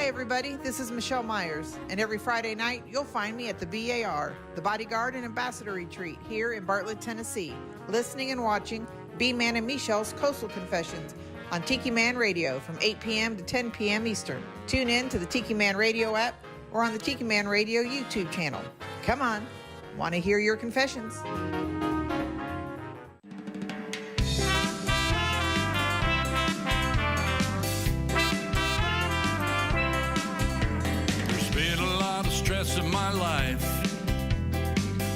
everybody, this is Michelle Myers, and every Friday night you'll find me at the BAR, the Bodyguard and Ambassador Retreat here in Bartlett, Tennessee, listening and watching B-Man and Michelle's Coastal Confessions on Tiki Man Radio from 8 p.m. to 10 p.m. Eastern. Tune in to the Tiki Man Radio app or on the Tiki Man Radio YouTube channel. Come on, want to hear your confessions? Stress of my life,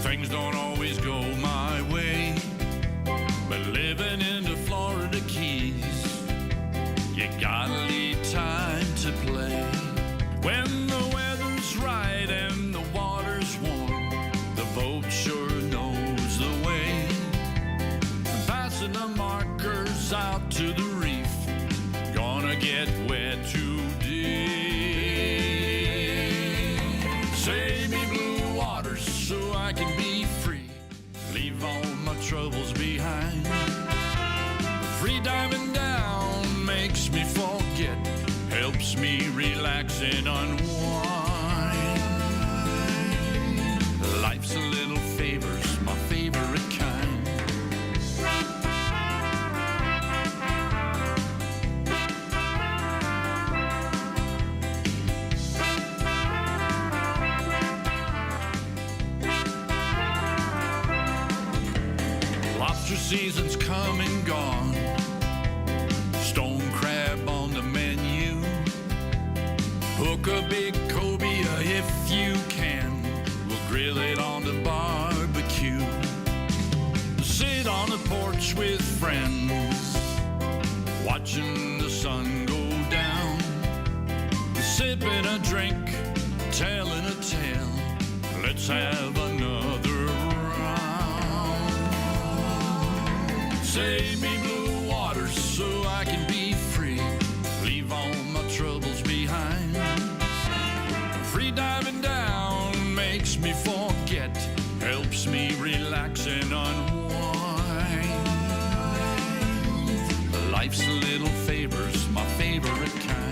things don't always go my way, but living in the Florida Keys, you gotta leave time to play. When the weather's right and the water's warm, the boat sure knows the way. Passing the markers out to the reef, gonna get wet today. Save me blue waters so I can be free, leave all my troubles behind. Free diving down makes me forget, helps me relax and unwind. Life's a little favor's my favorite kind. Season's come and gone, stone crab on the menu. Hook a big cobia if you can, we'll grill it on the barbecue. Sit on the porch with friends, watching the sun go down, sipping a drink, telling a tale, let's have another round. Save me blue waters so I can be free, leave all my troubles behind. Free diving down makes me forget, helps me relax and unwind. Life's a little favor's my favorite kind.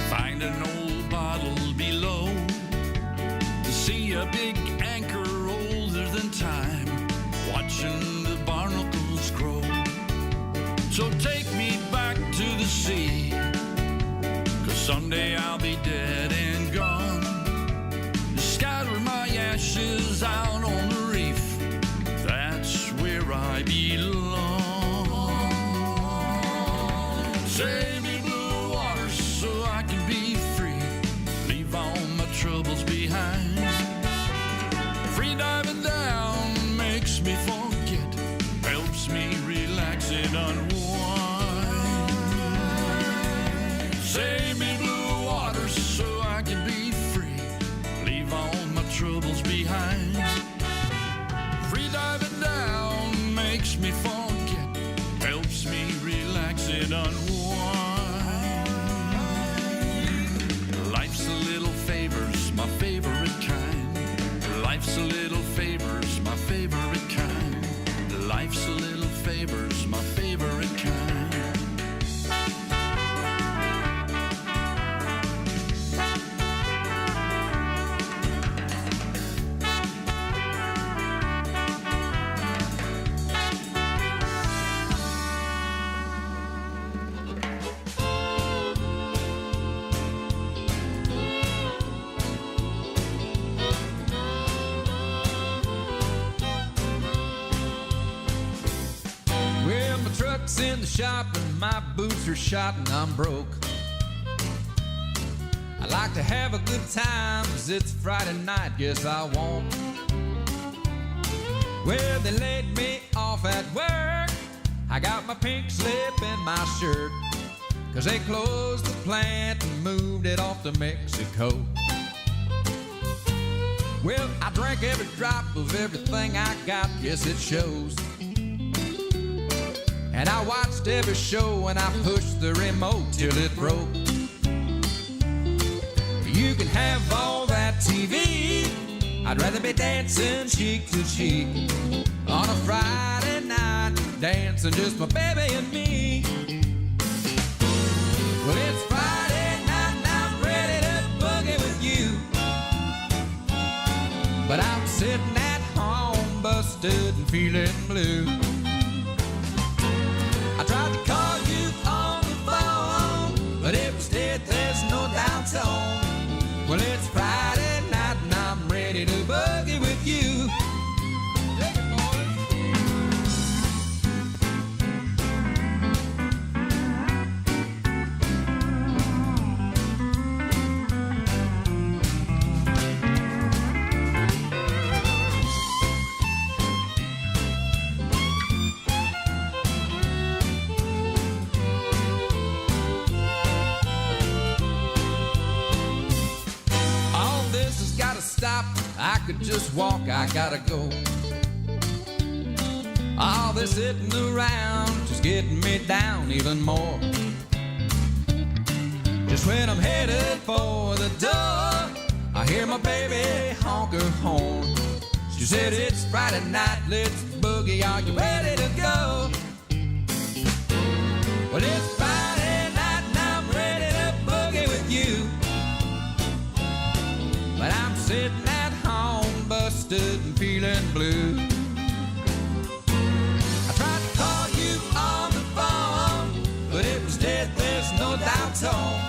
Find an old bottle below, see a big anchor older than time, watching the barnacles grow. So take me back to the sea, 'cause someday I'll be dead and gone. Scatter my ashes out on the reef, that's where I belong. Save me blue waters so I can be free, leave all my troubles behind. Free diving down makes me forget, helps me relax and unwind. Save me blue waters so I can be free, leave all my troubles behind. Free diving down makes me forget, helps me relax and unwind. Life's a little favor's my favorite kind. Life's a little favor's my favorite kind. Life's a little favor's my favorite kind. In the shop and my boots are shot and I'm broke. I like to have a good time 'cause it's Friday night, guess I won't. Well, they laid me off at work, I got my pink slip in my shirt, 'cause they closed the plant and moved it off to Mexico. Well, I drank every drop of everything I got, yes it shows. And I watched every show and I pushed the remote till it broke. You can have all that TV, I'd rather be dancing cheek to cheek on a Friday night, dancing just my baby and me. Well, it's Friday night and I'm ready to boogie with you, but I'm sitting at home busted and feeling blue. I tried to call you on the phone, but it was dead, there's no downtown. Well, it's Friday night and I'm ready to boogie with you. Take it, boys. Stop, I could just walk, I gotta go. All this sitting around just getting me down even more. Just when I'm headed for the door, I hear my baby honk her horn. She said it's Friday night, let's boogie, are you ready to go? Well, it's Friday night and I'm ready to boogie with you, but I'm sitting at home busted and feeling blue. I tried to call you on the phone, but it was dead, there's no downtown.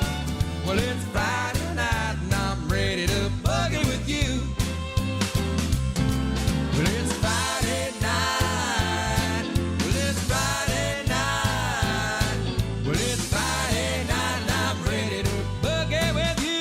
Well, it's Friday night and I'm ready to boogie with you. Well, it's Friday night. Well, it's Friday night. Well, it's Friday night and I'm ready to boogie with you.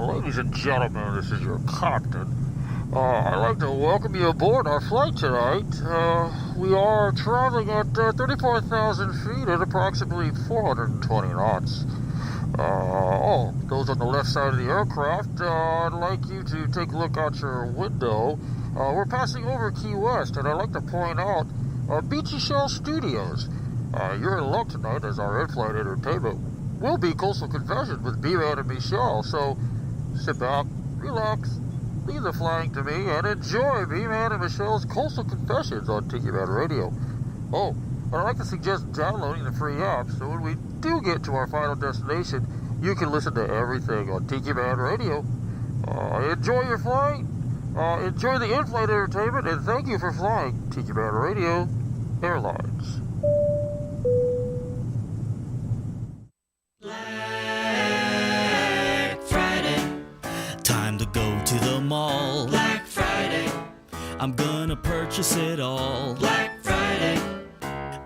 Ladies and gentlemen, this is your captain. I'd like to welcome you aboard our flight tonight. We are traveling at 34,000 feet at approximately 420 knots. Those on the left side of the aircraft, I'd like you to take a look out your window. We're passing over Key West, and I'd like to point out Beachy Shell Studios. You're in luck tonight, as our in-flight entertainment will be Coastal Confessions with B-Man and Michelle, so sit back, relax, leave the flying to me, and enjoy B-Man and Michelle's Coastal Confessions on Tiki Man Radio. Oh, and I'd like to suggest downloading the free app, so when we do get to our final destination, you can listen to everything on Tiki Man Radio. Enjoy your flight, enjoy the in-flight entertainment, and thank you for flying Tiki Man Radio Airlines. Time to go to the mall. Black Friday. I'm gonna purchase it all. Black Friday.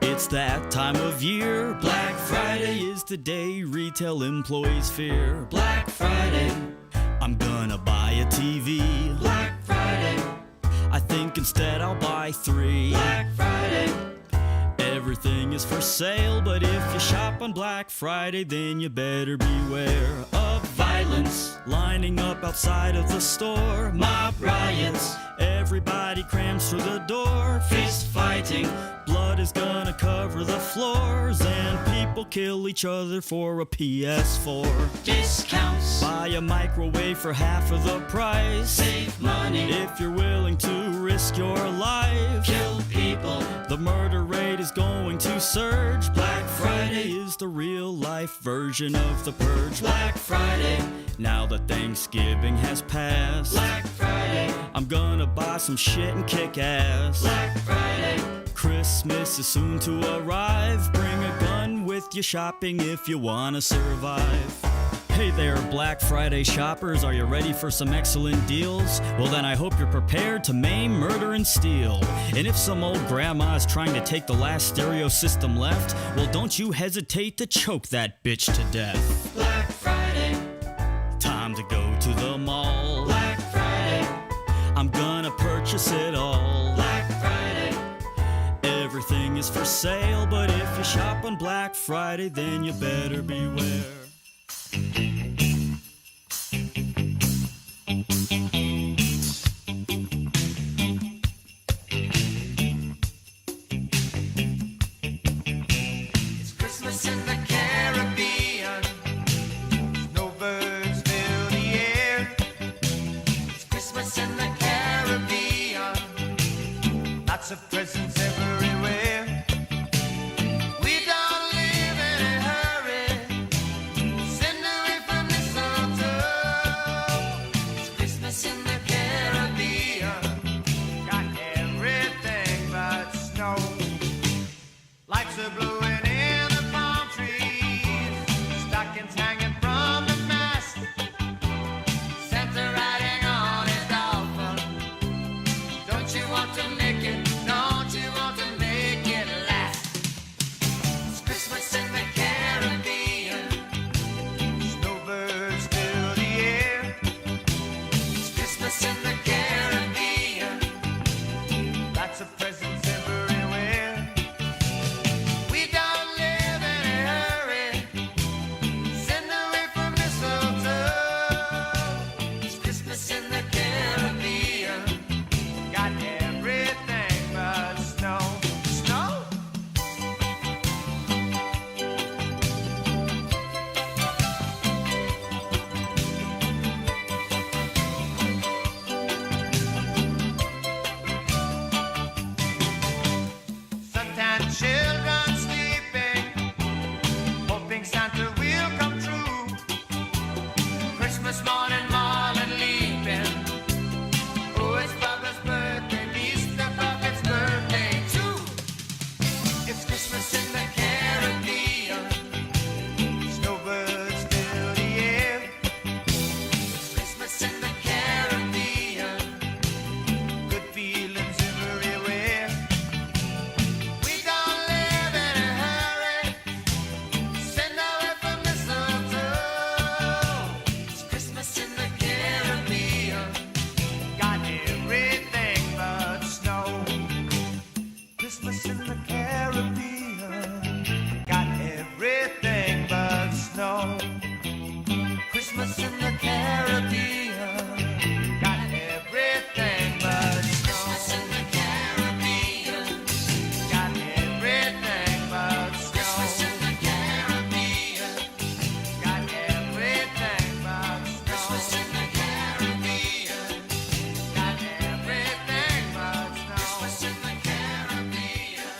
It's that time of year. Black Friday is the day retail employees fear. Black Friday. I'm gonna buy a TV. Black Friday. I think instead I'll buy 3. Black Friday. Everything is for sale, but if you shop on Black Friday, then you better beware of violence lining up outside of the store. Mob riots. Everybody crams through the door. Fist fighting. Blood is gonna cover the floors, and people kill each other for a PS4. Discounts. Buy a microwave for half of the price. Save money. If you're willing to risk your life. Kill people. The murder rate is going to surge. Black Friday is the real life version of the purge. Black Friday. Now that Thanksgiving has passed, Black Friday. I'm gonna buy some shit and kick ass. Black Friday. Christmas is soon to arrive. Bring a gun with you shopping if you wanna survive. Hey there, Black Friday shoppers. Are you ready for some excellent deals? Well, then I hope you're prepared to maim, murder, and steal. And if some old grandma's trying to take the last stereo system left, well, don't you hesitate to choke that bitch to death. Black Friday, Time to go to the mall. Black Friday, I'm gonna purchase it all. Black Friday, Everything is for sale, but if you shop on Black Friday, then you better beware. It's Christmas in the Caribbean. Snowbirds fill the air. It's Christmas in the Caribbean. Lots of presents everywhere. We don't live in a hurry. Send away from mistletoe. It's Christmas in the Caribbean. Got everything but snow. Lights are blowing in the palm trees. Stockings hanging from the mast. Santa riding on his dolphin. Don't you want to make it? Don't you want to make it last? It's Christmas in the Caribbean. Snowbirds fill the air. It's Christmas in the Caribbean. Lots of presents everywhere. We don't live in a hurry. Send away from mistletoe. It's Christmas in the Caribbean. Got everything but snow. Snow? Suntan children sleeping, hoping Santa will come true. Christmas morning, Marlin leaping. Oh, it's Papa's birthday, Easter Bucket's birthday too. It's Christmas in the Caribbean. Snowbirds fill the air. It's Christmas in the Caribbean. Good feelings everywhere. We don't live in a hurry. Send away from mistletoe. It's Christmas in the Caribbean. Got everything but snow. Christmas in the Caribbean. Got everything but snow. Christmas in the Caribbean. Got everything but snow. Christmas in the Caribbean. Got everything but snow. Christmas in the Caribbean. Got everything but snow. Christmas in the Caribbean. Got everything but snow. Christmas in the Caribbean.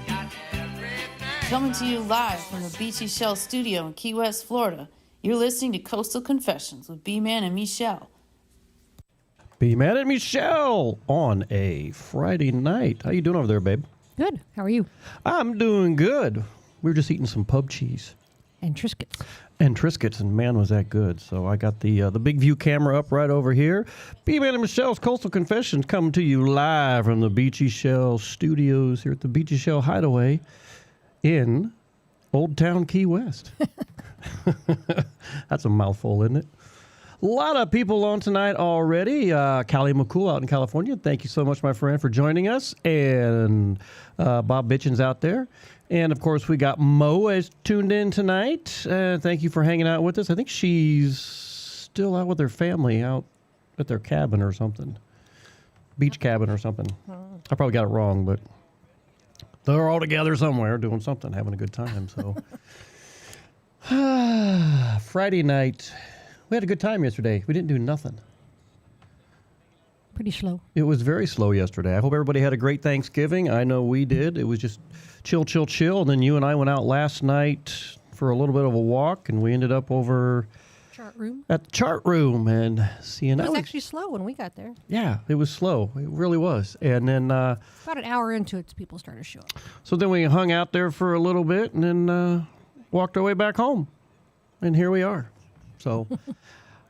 Got everything. Coming to you live from the Beachy Shell studio in Key West, Florida. You're listening to Coastal Confessions with B-Man and Michelle. B-Man and Michelle on a Friday night. How you doing over there, babe? Good. How are you? I'm doing good. We were just eating some pub cheese And Triscuits. and Triscuits, and man, was that good. So I got the big view camera up right over here. B-Man and Michelle's Coastal Confessions coming to you live from the Beachy Shell studios here at the Beachy Shell Hideaway in Old Town Key West. That's a mouthful, isn't it? A lot of people on tonight already. Callie McCool out in California. Thank you so much, my friend, for joining us. And Bob Bitchin's out there. And, of course, we got Mo is tuned in tonight. Thank you for hanging out with us. I think she's still out with her family out at their cabin or something. Beach cabin or something. I probably got it wrong, but they're all together somewhere doing something, having a good time. So Friday night, we had a good time yesterday. We didn't do nothing. Pretty slow. It was very slow yesterday. I hope everybody had a great Thanksgiving. I know we did. It was just chill, chill, chill. And then you and I went out last night for a little bit of a walk, and we ended up over Chart room. at the chart room and seeing. It was actually slow when we got there. Yeah, it was slow. It really was. And then About an hour into it, people started to show up. so then we hung out there for a little bit and then walked our way back home. And here we are. So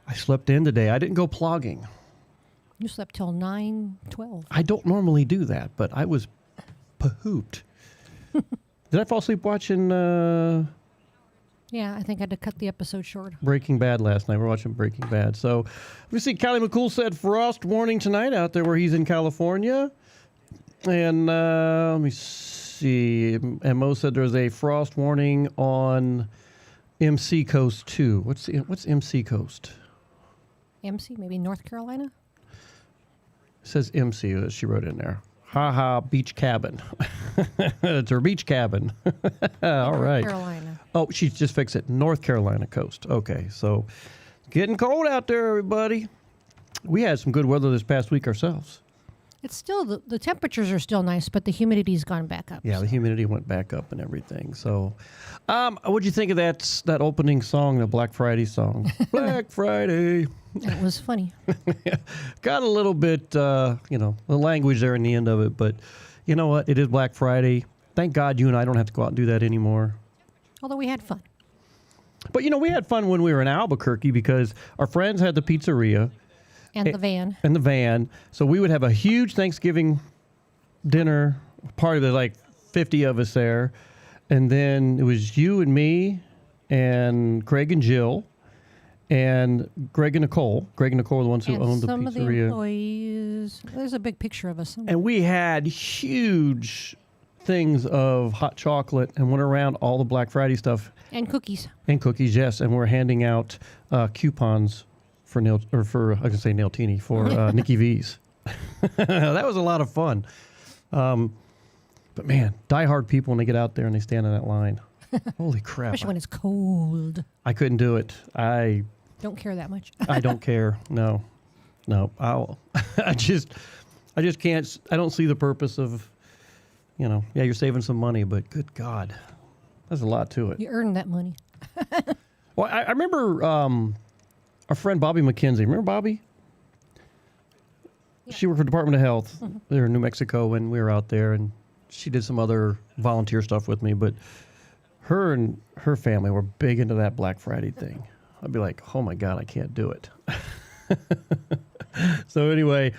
I slept in today. I didn't go plogging. You slept till 9:12. I don't normally do that, but I was pooped. Did I fall asleep watching Yeah, I think I had to cut the episode short. Breaking Bad last night? We're watching Breaking Bad. So we see Callie McCool said frost warning tonight out there where he's in California. And let me see. And Mo said there's a frost warning on MC Coast too. What's MC Coast? MC, maybe North Carolina? It says MC that she wrote in there. Ha beach cabin. It's her beach cabin. All right. North Carolina. Oh, she just fixed it. North Carolina coast. Okay, so getting cold out there, everybody. We had some good weather this past week ourselves. It's still, the temperatures are still nice, but the humidity's gone back up. Yeah, the humidity went back up and everything. So, what'd you think of that opening song, the Black Friday song? Black Friday. It was funny. Got a little bit, the language there in the end of it. But you know what? It is Black Friday. Thank God you and I don't have to go out and do that anymore. Although we had fun. But, we had fun when we were in Albuquerque because our friends had the pizzeria. And the van. And the van. So we would have a huge Thanksgiving dinner party. There's like 50 of us there. And then it was you and me and Greg and Jill and Greg and Nicole. Greg and Nicole are the ones who owned the pizzeria. Some of the employees. There's a big picture of us somewhere. And we had huge things of hot chocolate and went around all the Black Friday stuff. And cookies. And cookies, yes. And we're handing out coupons for Nailtini for Nikki V's. That was a lot of fun. But man, diehard people when they get out there and they stand in that line. Holy crap. Especially when it's cold. I couldn't do it. I don't care that much. I don't care. No. I just can't. I don't see the purpose of, you're saving some money, but good God, there's a lot to it. You earned that money. Well, I remember our friend Bobby McKenzie. Remember Bobby? Yeah. She worked for the Department of Health there in New Mexico when we were out there, and she did some other volunteer stuff with me. But her and her family were big into that Black Friday thing. I'd be like, oh my God, I can't do it. So anyway,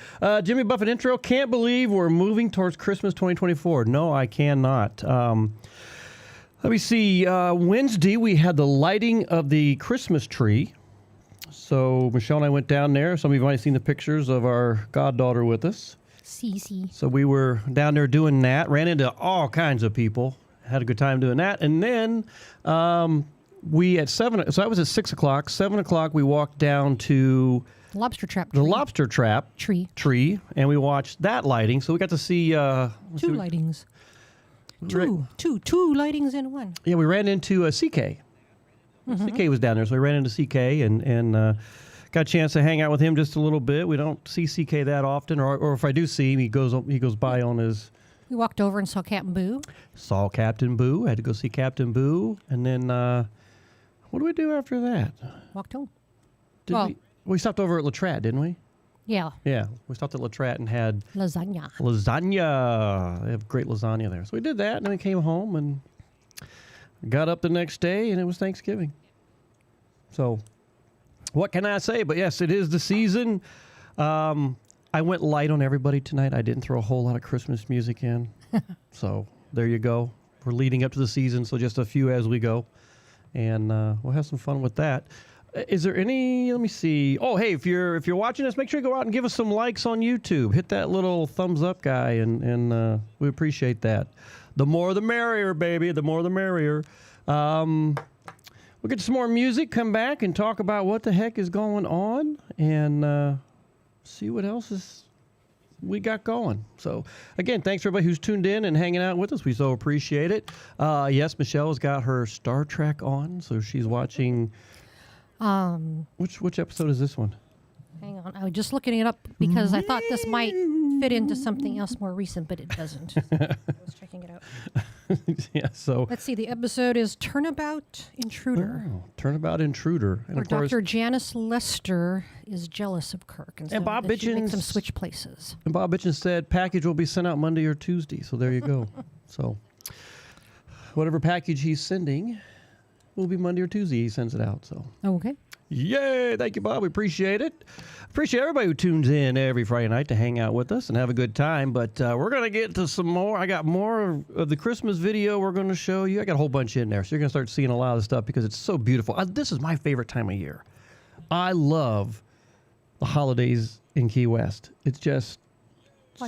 Jimmy Buffett intro. Can't believe we're moving towards Christmas 2024. No, I cannot. Let me see. Wednesday, we had the lighting of the Christmas tree. So Michelle and I went down there. Some of you might have seen the pictures of our goddaughter with us. Cece. So we were down there doing that. Ran into all kinds of people. Had a good time doing that. And then we at 7, so that was at 6 o'clock. 7 o'clock, we walked down to Lobster trap the tree. lobster trap tree, and we watched that lighting. So we got to see two lightings. Two lightings in one. Yeah, we ran into CK. CK was down there, so we ran into CK and got a chance to hang out with him just a little bit. We don't see CK that often, or if I do see him, he goes by on his. We walked over and saw Captain Boo. Saw Captain Boo. Had to go see Captain Boo, and then what did we do after that? Walked home. We stopped over at Latrat, didn't we? Yeah. Yeah, we stopped at Latrat and had lasagna. They have great lasagna there. So we did that, and then we came home and got up the next day, and it was Thanksgiving. So what can I say? But yes, it is the season. I went light on everybody tonight. I didn't throw a whole lot of Christmas music in. So there you go. We're leading up to the season, so just a few as we go. And we'll have some fun with that. Is there any, let me see. Oh, hey, if you're watching us, make sure you go out and give us some likes on YouTube. Hit that little thumbs up guy, and we appreciate that. The more the merrier, baby. The more the merrier. We'll get to some more music, come back and talk about what the heck is going on, and see what else we got going. So, again, thanks for everybody who's tuned in and hanging out with us. We so appreciate it. Yes, Michelle's got her Star Trek on, so she's watching. Which episode is this one? Hang on. I was just looking it up because I thought this might fit into something else more recent, but it doesn't. I was checking it out. Yeah, so. Let's see. The episode is Turnabout Intruder. Oh, Turnabout Intruder. And where of course, Dr. Janice Lester is jealous of Kirk. And so Bob that she makes Bitchins them switch places. And Bob Bitchins said package will be sent out Monday or Tuesday. So there you go. So whatever package he's sending will be Monday or Tuesday he sends it out. So Okay. Yay! Thank you, Bob. We appreciate it. Appreciate everybody who tunes in every Friday night to hang out with us and have a good time. But we're going to get to some more. I got more of the Christmas video we're going to show you. I got a whole bunch in there. So you're going to start seeing a lot of the stuff because it's so beautiful. This is my favorite time of year. I love the holidays in Key West. It's just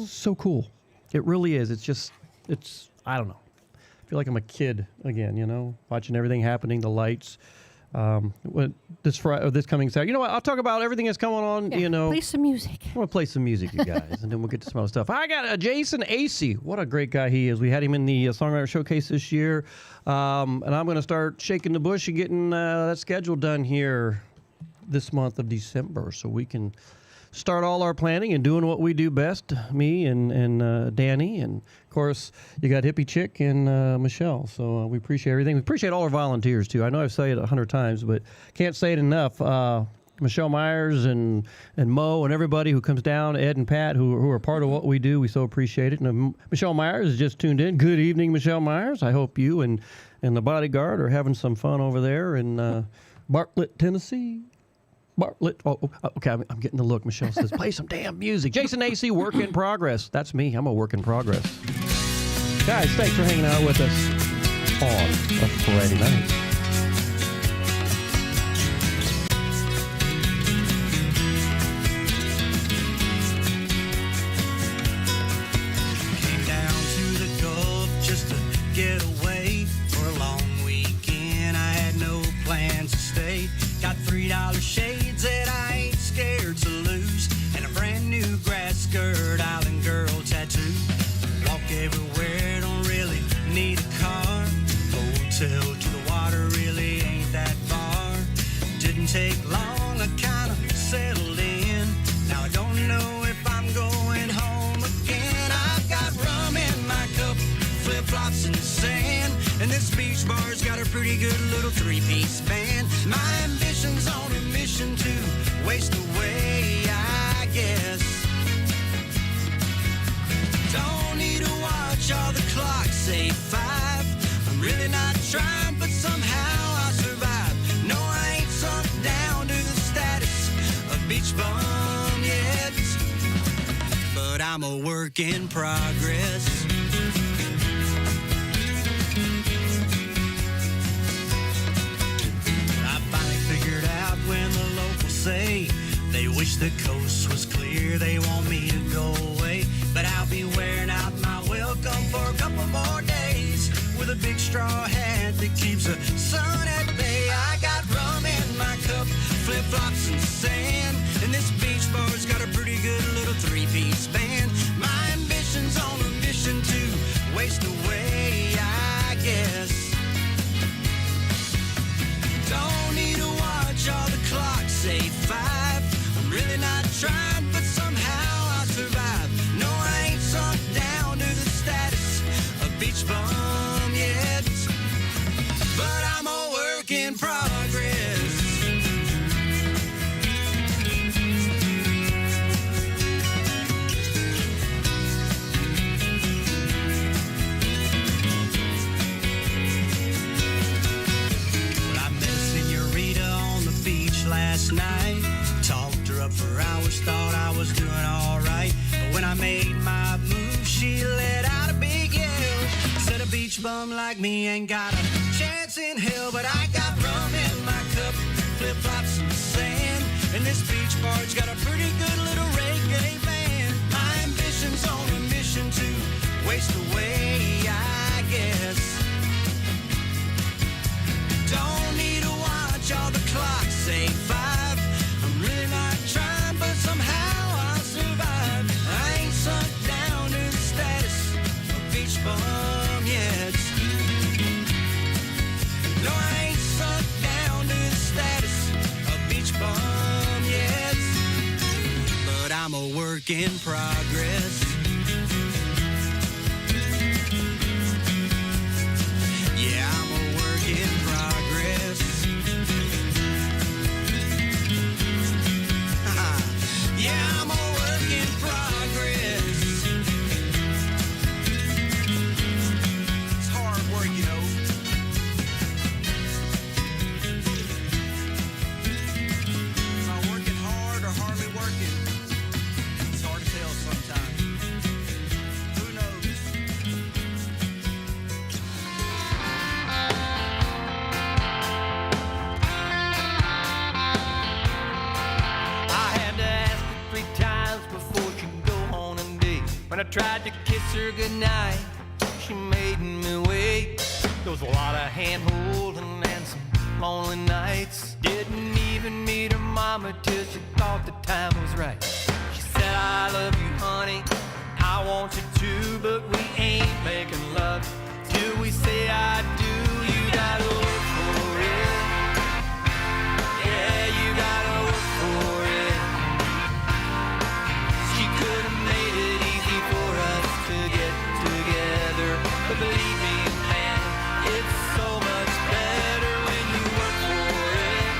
so cool. It really is. It's I don't know. I feel like I'm a kid again, you know, watching everything happening, the lights. This coming Saturday. You know what? I'll talk about everything that's going on, you know. Play some music. I'm going to play some music, you guys, and then we'll get to some other stuff. I got Jason Acey. What a great guy he is. We had him in the Songwriter Showcase this year, and I'm going to start shaking the bush and getting that schedule done here this month of December so we can start all our planning and doing what we do best, me and Danny. And, of course, you got Hippie Chick and Michelle. So we appreciate everything. We appreciate all our volunteers, too. I know I've said it 100 times, but can't say it enough. Michelle Myers and Mo and everybody who comes down, Ed and Pat, who are part of what we do. We so appreciate it. And Michelle Myers has just tuned in. Good evening, Michelle Myers. I hope you and the bodyguard are having some fun over there in Bartlett, Tennessee. Bartlett. Oh, okay. I'm getting the look. Michelle says, play some damn music. Jason Acey, work in progress. That's me. I'm a work in progress. Guys, thanks for hanging out with us on a Friday night. Came down to the Gulf just to get away for a long weekend. I had no plans to stay. Got $3 shades that I ain't scared to lose, and a brand new grass skirt island girl tattoo. Walk everywhere, don't really need a car. Hotel to the water really ain't that far. Didn't take long, I kinda settled in. Now I don't know if I'm going home again. I've got rum in my cup, flip-flops in the sand, and this beach bar's got a pretty good little three-piece band. My ambition's on a mission to waste away, I guess. Don't need to watch all the clocks say 5. I'm really not trying, but somehow I survive. No, I ain't sunk down to the status of beach bum yet, but I'm a work in progress. I finally figured out when the locals say they wish the coast was clear, they want me to go away, but I'll be wearing out my welcome for a couple more days with a big straw hat that keeps the sun at bay. I got rum in my cup, flip-flops and sand, and this beach bar's got a pretty good little three-piece band. My ambition's on a mission to waste away, I guess. Don't need to watch all the clocks say 5. I'm really not trying, but somehow I survive. No, I ain't sunk down to the status of beach bum yet, but I'm a work in progress. Last night, talked her up for hours, thought I was doing alright, but when I made my move, she let out a big yell. Said a beach bum like me ain't got a chance in hell, but I got rum in my cup, flip-flops in the sand, and this beach bar's got a pretty good little reggae band. My ambition's on a mission to waste away, I guess. Don't need to watch all the clocks say 5. I'm really not trying, but somehow I'll survive. I ain't sunk down to the status of beach bum yet. No, I ain't sunk down to the status of beach bum yet, but I'm a work in progress. Yeah, I'm a work in progress. Yeah, I'm a work in progress. It's hard work, you know. When I tried to kiss her goodnight, she made me wait. There was a lot of hand-holding and some lonely nights. Didn't even meet her mama till she thought the time was right. She said, I love you, honey, I want you to, but we ain't making love till we say I do. You gotta work for it. Yeah, you gotta work for it. She could have made it easy for us to get together, but believe me, man, it's so much better when you work for it.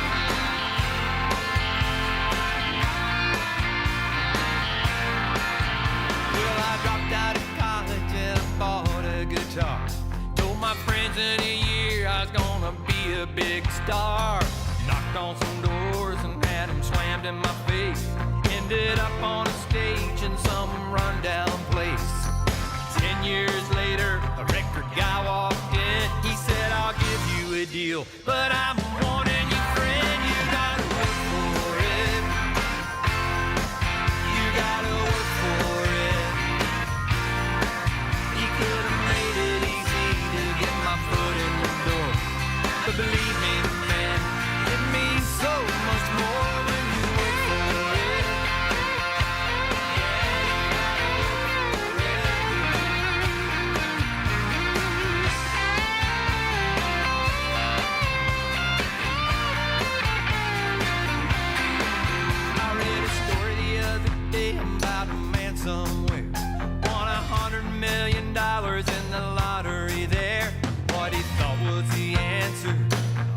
Well, I dropped out of college and bought a guitar. Told my friends in a year I was gonna be a big star. Knocked on some doors and had them slammed in my face. Ended up on a stage in some rundown place. 10 years later, a record guy walked in. He said, I'll give you a deal, but I'm warning you, friend, you gotta work for it. You gotta work for it. He could have made it easy to get my foot in the door, but believe me, man, it means so much more when you work for it. I read a story the other day about a man somewhere won $100 million in the lottery there. What he thought was the answer,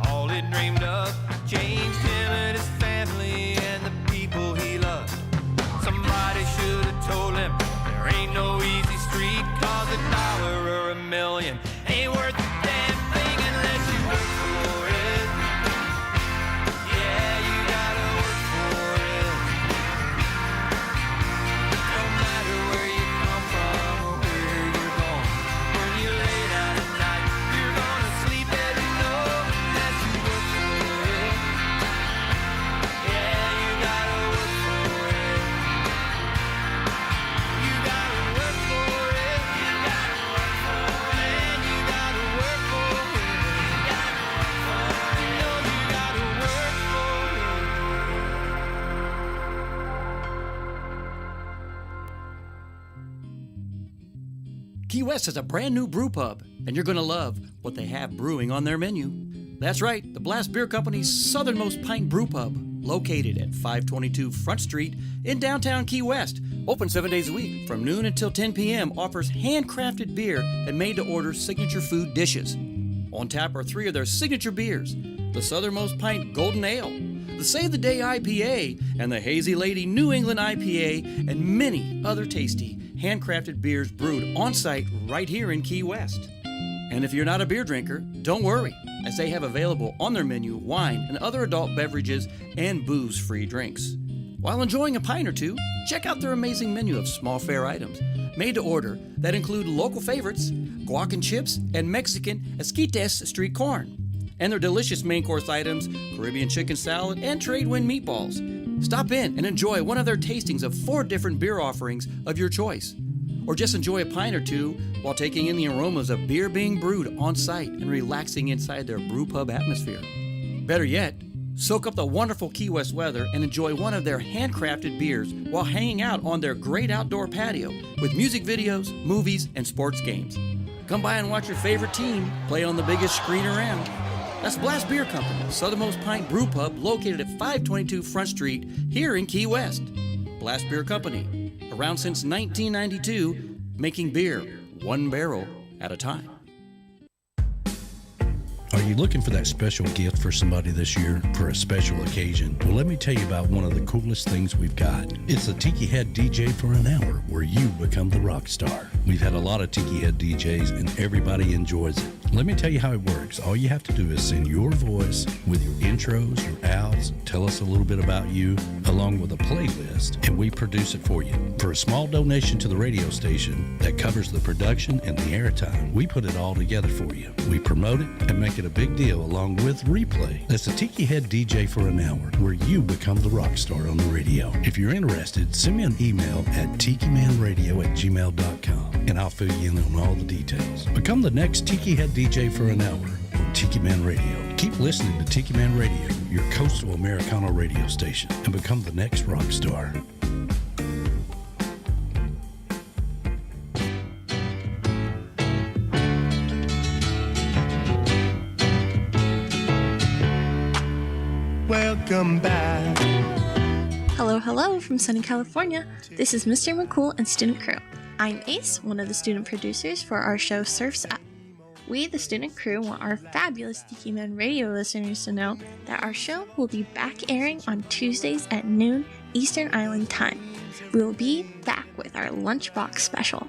all he dreamed of, changed him and his family and the people he loved. Somebody should have told him there ain't no easy street, cause $1 or $1 million ain't worth a damn thing unless you work for it. Yeah, you gotta work for it. No matter where you come from or where you're going, when you lay down at night, you're gonna sleep and you know that you work for it. Yeah, you gotta work for it. You gotta work for it. You gotta work for it. Man, you gotta work for it. You gotta work for it. You know you gotta work for it. Key West has a brand new brew pub, and you're going to love what they have brewing on their menu. That's right, the Blast Beer Company's Southernmost Pint Brewpub, located at 522 Front Street in downtown Key West. Open 7 days a week from noon until 10 p.m. Offers handcrafted beer and made-to-order signature food dishes. On tap are 3 of their signature beers, the Southernmost Pint Golden Ale, the Save the Day IPA, and the Hazy Lady New England IPA, and many other tasty handcrafted beers brewed on-site right here in Key West. And if you're not a beer drinker, don't worry, as they have available on their menu wine and other adult beverages and booze-free drinks. While enjoying a pint or two, check out their amazing menu of small fare items made to order that include local favorites, guac and chips, and Mexican esquites street corn. And their delicious main course items, Caribbean chicken salad, and trade wind meatballs. Stop in and enjoy one of their tastings of 4 different beer offerings of your choice. Or just enjoy a pint or two while taking in the aromas of beer being brewed on site and relaxing inside their brew pub atmosphere. Better yet, soak up the wonderful Key West weather and enjoy one of their handcrafted beers while hanging out on their great outdoor patio with music videos, movies, and sports games. Come by and watch your favorite team play on the biggest screen around. That's Blast Beer Company, Southernmost Pint Brewpub, located at 522 Front Street here in Key West. Blast Beer Company, around since 1992, making beer 1 barrel at a time. Are you looking for that special gift for somebody this year for a special occasion? Well, let me tell you about one of the coolest things we've got. It's a Tiki Head DJ for an hour where you become the rock star. We've had a lot of Tiki Head DJs and everybody enjoys it. Let me tell you how it works. All you have to do is send your voice with your intros, your outs, tell us a little bit about you, along with a playlist, and we produce it for you. For a small donation to the radio station that covers the production and the airtime, we put it all together for you. We promote it and make it a big deal along with replay. That's a Tiki Head DJ for an hour, where you become the rock star on the radio. If you're interested, send me an email at tikimanradio@gmail.com, and I'll fill you in on all the details. Become the next Tiki Head DJ for an hour on Tiki Man Radio. Keep listening to Tiki Man Radio, your coastal Americana radio station, and become the next rock star. Welcome back. Hello from sunny California. This is Mr. McCool and Student Crew. I'm Ace, one of the student producers for our show Surf's Up. We, the student crew, want our fabulous Tiki Man Radio listeners to know that our show will be back airing on Tuesdays at noon Eastern Island Time. We will be back with our Lunchbox special.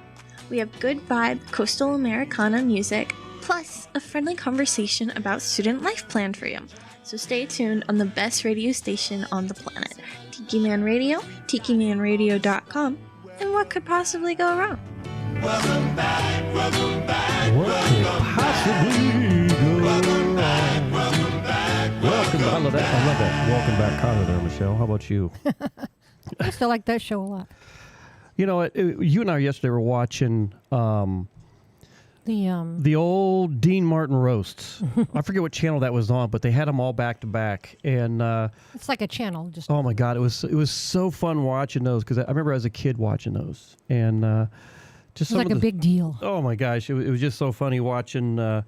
We have good vibe coastal Americana music, plus a friendly conversation about student life planned for you. So stay tuned on the best radio station on the planet, Tiki Man Radio, tikimanradio.com, and what could possibly go wrong? Welcome back, welcome back. What could possibly go wrong? Welcome back. Welcome. I love that. Welcome back, Carter there, Michelle. How about you? I used to like that show a lot. You know, you and I yesterday were watching the old Dean Martin roasts. I forget what channel that was on, but they had them all back to back, and it's like a channel. Just oh my God, it was so fun watching those, because I remember as a kid watching those, and just it was like a big deal. Oh my gosh, it was just so funny watching. Well,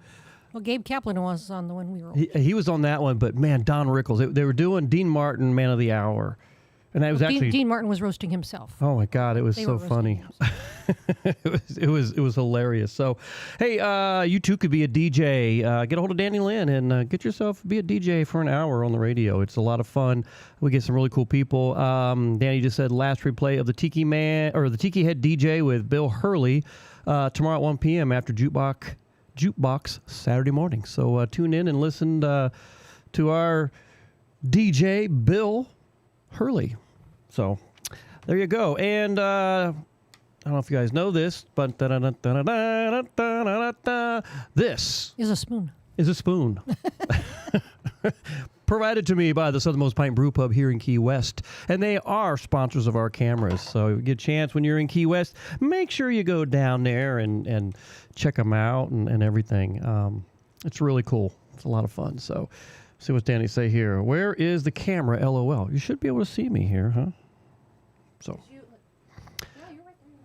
Gabe Kaplan was on the one we were. He was on that one, but man, Don Rickles. They were doing Dean Martin Man of the Hour, and that was actually Dean Martin was roasting himself. Oh my God, it was so funny. it was hilarious. So, hey, you too could be a DJ. Get a hold of Danny Lynn and get yourself be a DJ for an hour on the radio. It's a lot of fun. We get some really cool people. Danny just said last replay of the Tiki Man or the Tiki Head DJ with Bill Hurley tomorrow at 1 p.m. after Jukebox Saturday morning. So tune in and listen to our DJ Bill Hurley. So there you go. And I don't know if you guys know this, but this is a spoon. Provided to me by the Southernmost Pint Brewpub here in Key West. And they are sponsors of our cameras. So if you get a chance when you're in Key West, make sure you go down there and check them out and everything. It's really cool. It's a lot of fun. So see what Danny say here. Where is the camera? LOL. You should be able to see me here, huh? So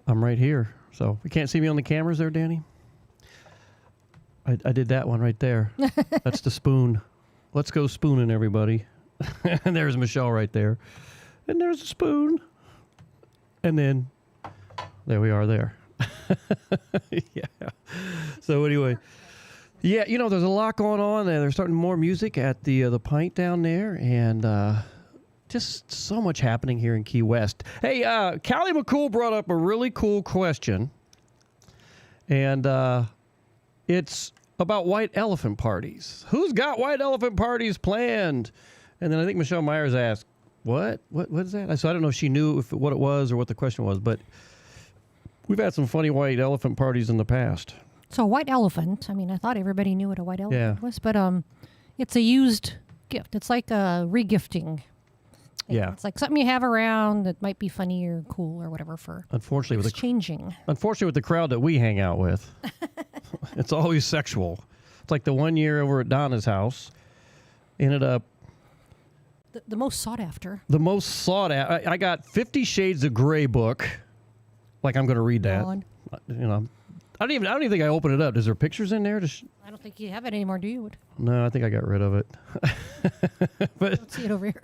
I'm right here. So you can't see me on the cameras there, Danny? I did that one right there. That's the spoon. Let's go spooning, everybody. And there's Michelle right there. And there's a spoon. And then there we are there. Yeah. So anyway, yeah, you know, there's a lot going on there. There's starting more music at the Pint down there, and just so much happening here in Key West. Hey, Callie McCool brought up a really cool question, and it's about white elephant parties. Who's got white elephant parties planned? And then I think Michelle Myers asked, what is that? So I don't know if she knew what it was or what the question was, but we've had some funny white elephant parties in the past. So a white elephant, I mean, I thought everybody knew what a white elephant was, but it's a used gift. It's like a regifting. Yeah. It's like something you have around that might be funny or cool or whatever for exchanging. Unfortunately, with the crowd that we hang out with, it's always sexual. It's like the one year over at Donna's house, ended up the most sought after. The most sought after. I got 50 Shades of Grey book. Like I'm going to read that. You know, I don't even think I opened it up. Is there pictures in there? I don't think you have it anymore, do you? No, I think I got rid of it. But I don't see it over here.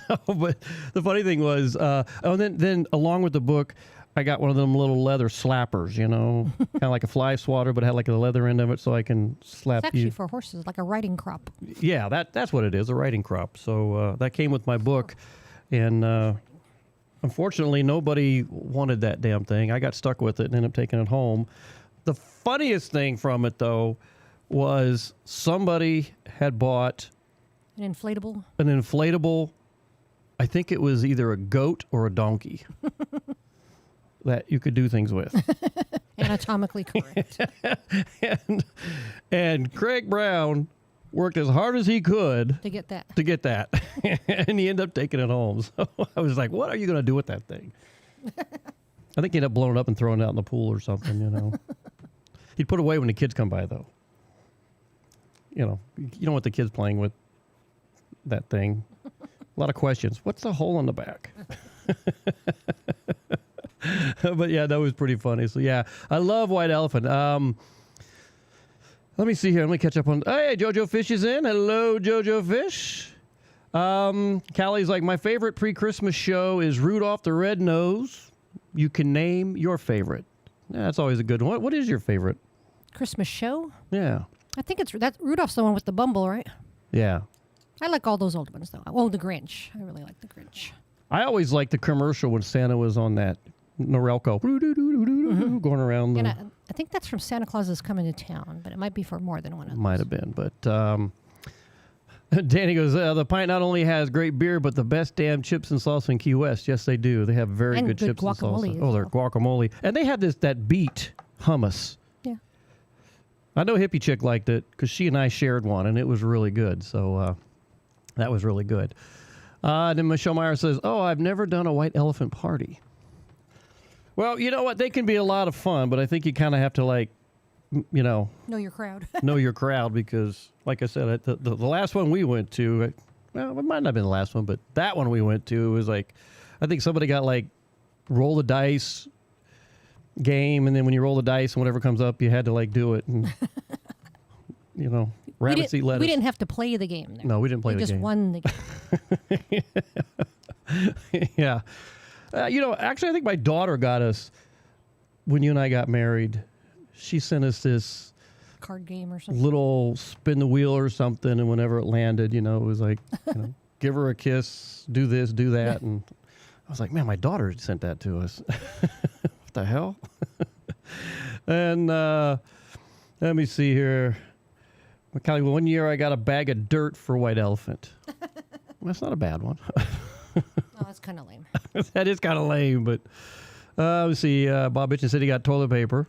No, but the funny thing was, then along with the book, I got one of them little leather slappers, you know, kind of like a fly swatter, but had like a leather end of it so I can slap It's actually you. for horses, like a riding crop. Yeah, that's what it is, a riding crop. So that came with my book, and unfortunately, nobody wanted that damn thing. I got stuck with it and ended up taking it home. The funniest thing from it, though, was somebody had bought An inflatable. an inflatable, I think it was either a goat or a donkey that you could do things with. Anatomically correct. and Craig Brown worked as hard as he could To get that. and he ended up taking it home. So I was like, what are you going to do with that thing? I think he ended up blowing it up and throwing it out in the pool or something, you know. He'd put it away when the kids come by, though. You know, you don't want the kids playing with that thing. A lot of questions. What's the hole in the back? But yeah, that was pretty funny. So yeah, I love White Elephant. Let me see here. Let me catch up on. Hey, JoJo Fish is in. Hello, JoJo Fish. Callie's like, my favorite pre-Christmas show is Rudolph the Red-Nosed. You can name your favorite. Yeah, that's always a good one. What is your favorite? Christmas show? Yeah. I think that Rudolph's the one with the bumble, right? Yeah. I like all those old ones, though. Oh, the Grinch. I really like the Grinch. I always liked the commercial when Santa was on that Norelco going around. And I think that's from Santa Claus is Coming to Town, but it might be for more than one of those. Might have been, but Danny goes, the Pint not only has great beer, but the best damn chips and salsa in Key West. Yes, they do. They have very good chips and salsa. Oh, their guacamole. And they had that beet hummus. Yeah. I know Hippie Chick liked it because she and I shared one, and it was really good. So that was really good. Then Michelle Meyer says, I've never done a White Elephant party. Well, you know what? They can be a lot of fun, but I think you kind of have to, know your crowd. Know your crowd because, like I said, the last one we went to, well, it might not have been the last one, but that one we went to was I think somebody got roll the dice game, and then when you roll the dice and whatever comes up, you had to do it, and rabbits eat lettuce. We didn't have to play the game there. No, we didn't play the game. We just won the game. Yeah. Actually, I think my daughter got us, when you and I got married, she sent us this card game or something. Little spin the wheel or something, and whenever it landed, it was give her a kiss, do this, do that. And I was like, man, my daughter sent that to us. What the hell? And let me see here. Callie, one year I got a bag of dirt for White Elephant. Well, that's not a bad one. No, that's kind of lame. That is kind of lame, but let's see. Bob Bitchin said he got toilet paper.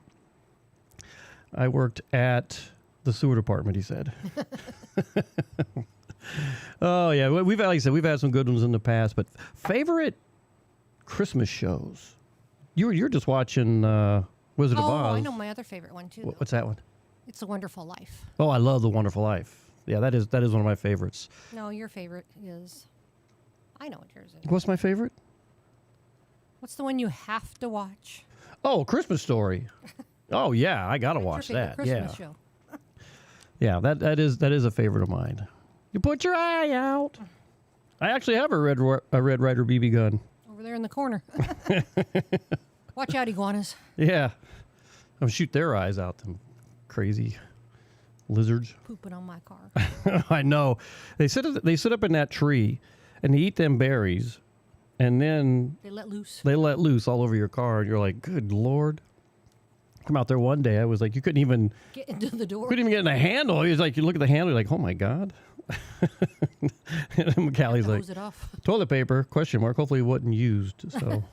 I worked at the sewer department, he said. Oh, yeah. We've had some good ones in the past, but favorite Christmas shows? You're just watching Wizard of Oz. Oh, I know my other favorite one, too. What's that one? It's A Wonderful Life. Oh, I love The Wonderful Life. Yeah, that is one of my favorites. No, your favorite is... I know what yours is. What's my favorite? What's the one you have to watch? Oh, Christmas Story. Oh, yeah, I got to watch that. Christmas show. Yeah, that is a favorite of mine. You put your eye out. I actually have a Red Ryder BB gun. Over there in the corner. Watch out, iguanas. Yeah. I'll shoot their eyes out, them crazy lizards. Pooping on my car. I know. They sit up in that tree, and they eat them berries, and then... They let loose. They let loose all over your car, and you're like, good Lord. Come out there one day, I was like, you couldn't even... Get into the door. Couldn't even get in the handle. It was like, you look at the handle, you're like, oh my God. And Callie's like, hose it off. Toilet paper, ? Hopefully it wasn't used. So,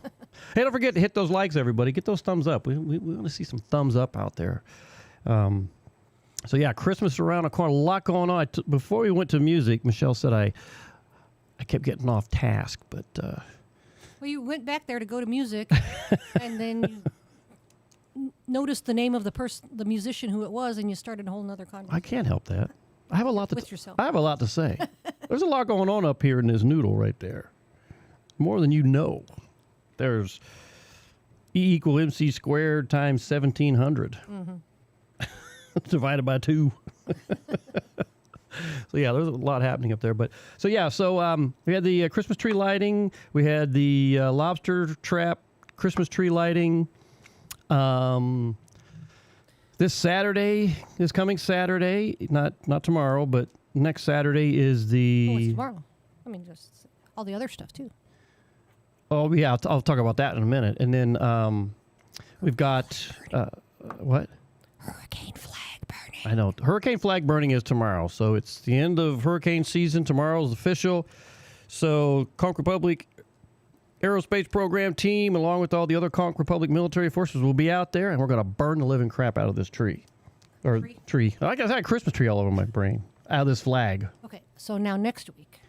hey, don't forget to hit those likes, everybody. Get those thumbs up. We want to see some thumbs up out there. So yeah, Christmas around the corner, a lot going on. Before we went to music, Michelle said I kept getting off task, but... Well, you went back there to go to music, and then you noticed the name of the musician who it was, and you started a whole nother conversation. I can't help that. I have a lot with yourself. I have a lot to say. There's a lot going on up here in this noodle right there. More than you know. There's E = MC squared times 1700. Mm-hmm. Divided by 2. So yeah, there's a lot happening up there. But so we had the Christmas tree lighting. We had the lobster trap Christmas tree lighting. This coming Saturday, not tomorrow, but next Saturday is the... Oh, it's tomorrow. I mean, just all the other stuff, too. Oh, yeah, I'll talk about that in a minute. And then we've got... what? Hurricane flag burning. I know. Hurricane flag burning is tomorrow, so it's the end of hurricane season. Tomorrow is official. So Conch Republic Aerospace Program team, along with all the other Conch Republic military forces, will be out there, and we're going to burn the living crap out of this tree. Or tree. I got a Christmas tree all over my brain. Out of this flag. Okay, so now next week.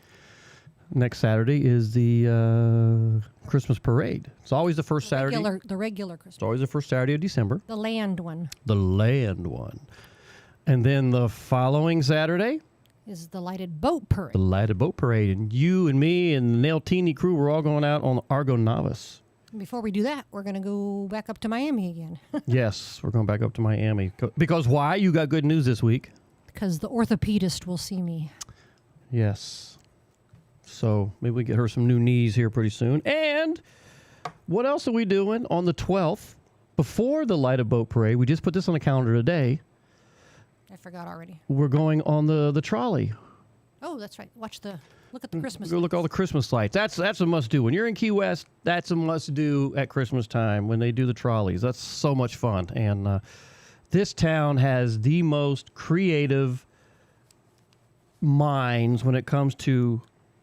Next Saturday is the Christmas parade. It's always the first Saturday. The regular Christmas. It's always the first Saturday of December. The land one. The land one. And then the following Saturday is the lighted boat parade. The lighted boat parade. And you and me and the Nailtini crew, we're all going out on the Argo Novice. Before we do that, we're going to go back up to Miami again. Yes, we're going back up to Miami. Because why? You got good news this week. Because the orthopedist will see me. Yes. So maybe we get her some new knees here pretty soon. And what else are we doing on the 12th? Before the lighted boat parade, we just put this on the calendar today. I forgot already. We're going on the trolley. Oh, that's right. Look at the Christmas Go look at all the Christmas lights. That's a must-do. When you're in Key West, that's a must-do at Christmas time when they do the trolleys. That's so much fun. And this town has the most creative minds when it comes to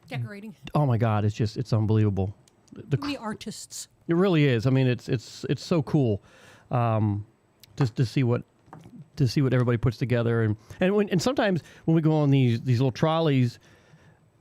decorating. Oh my God, it's unbelievable. The artists. It really is. I mean, it's so cool, just to see what everybody puts together, and sometimes when we go on these little trolleys,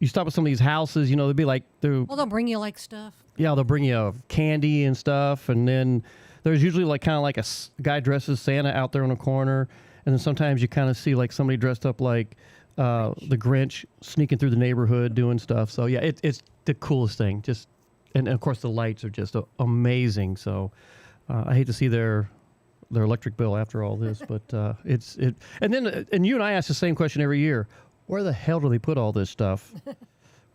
you stop at some of these houses. You know, they'll be like they'll bring you like stuff. Yeah, they'll bring you candy and stuff, and then there's usually like kind of like a guy dressed as Santa out there on a corner, and then sometimes you kind of see like somebody dressed up like the Grinch sneaking through the neighborhood doing stuff. So yeah, it's the coolest thing. And of course the lights are just amazing. So I hate to see their electric bill after all this, but and you and I ask the same question every year: where the hell do they put all this stuff?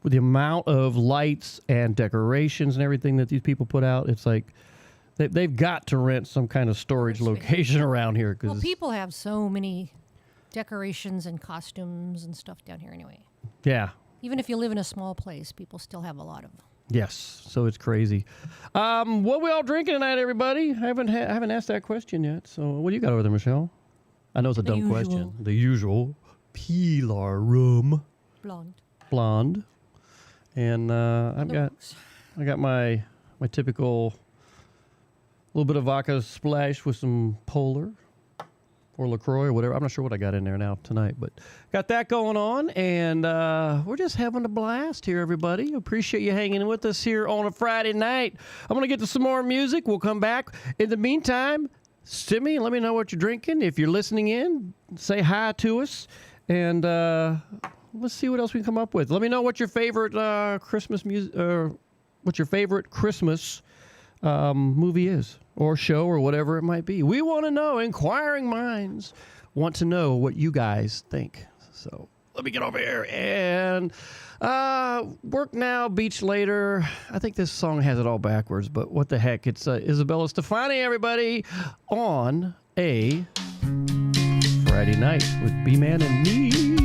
With the amount of lights and decorations and everything that these people put out, it's like they've got to rent some kind of storage location around here. Well, people have so many decorations and costumes and stuff down here anyway. Yeah. Even if you live in a small place, people still have a lot of them. Yes, so it's crazy. What we all drinking tonight, everybody? I haven't asked that question yet. So what do you got over there, Michelle? I know it's a dumb question. The usual Pilar rum. Blonde. And I got my typical little bit of vodka splash with some Polar or LaCroix or whatever. I'm not sure what I got in there now tonight, but got that going on, and we're just having a blast here, everybody. Appreciate you hanging with us here on a Friday night. I'm going to get to some more music. We'll come back. In the meantime, send me and let me know what you're drinking. If you're listening in, say hi to us, and let's see what else we can come up with. Let me know what your favorite Christmas music, what your favorite Christmas movie is, or show, or whatever it might be. We want to know. Inquiring minds want to know what you guys think. So let me get over here and work now, beach later. I think this song has it all backwards, but what the heck? It's Isabella Stefani, everybody, on a Friday night with B-Man and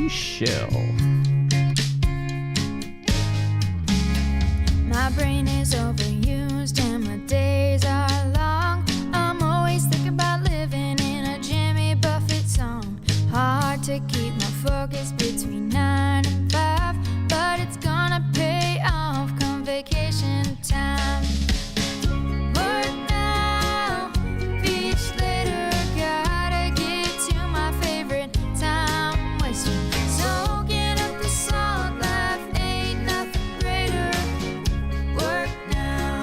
Michelle. My brain is overused and my days are long. I'm always thinking about living in a Jimmy Buffett song. Hard to keep my focus between 9 and 5, but it's gonna pay off come vacation time. Work now, beach later, gotta get to my favorite time wasting. Soaking up the salt, life ain't nothing greater. Work now.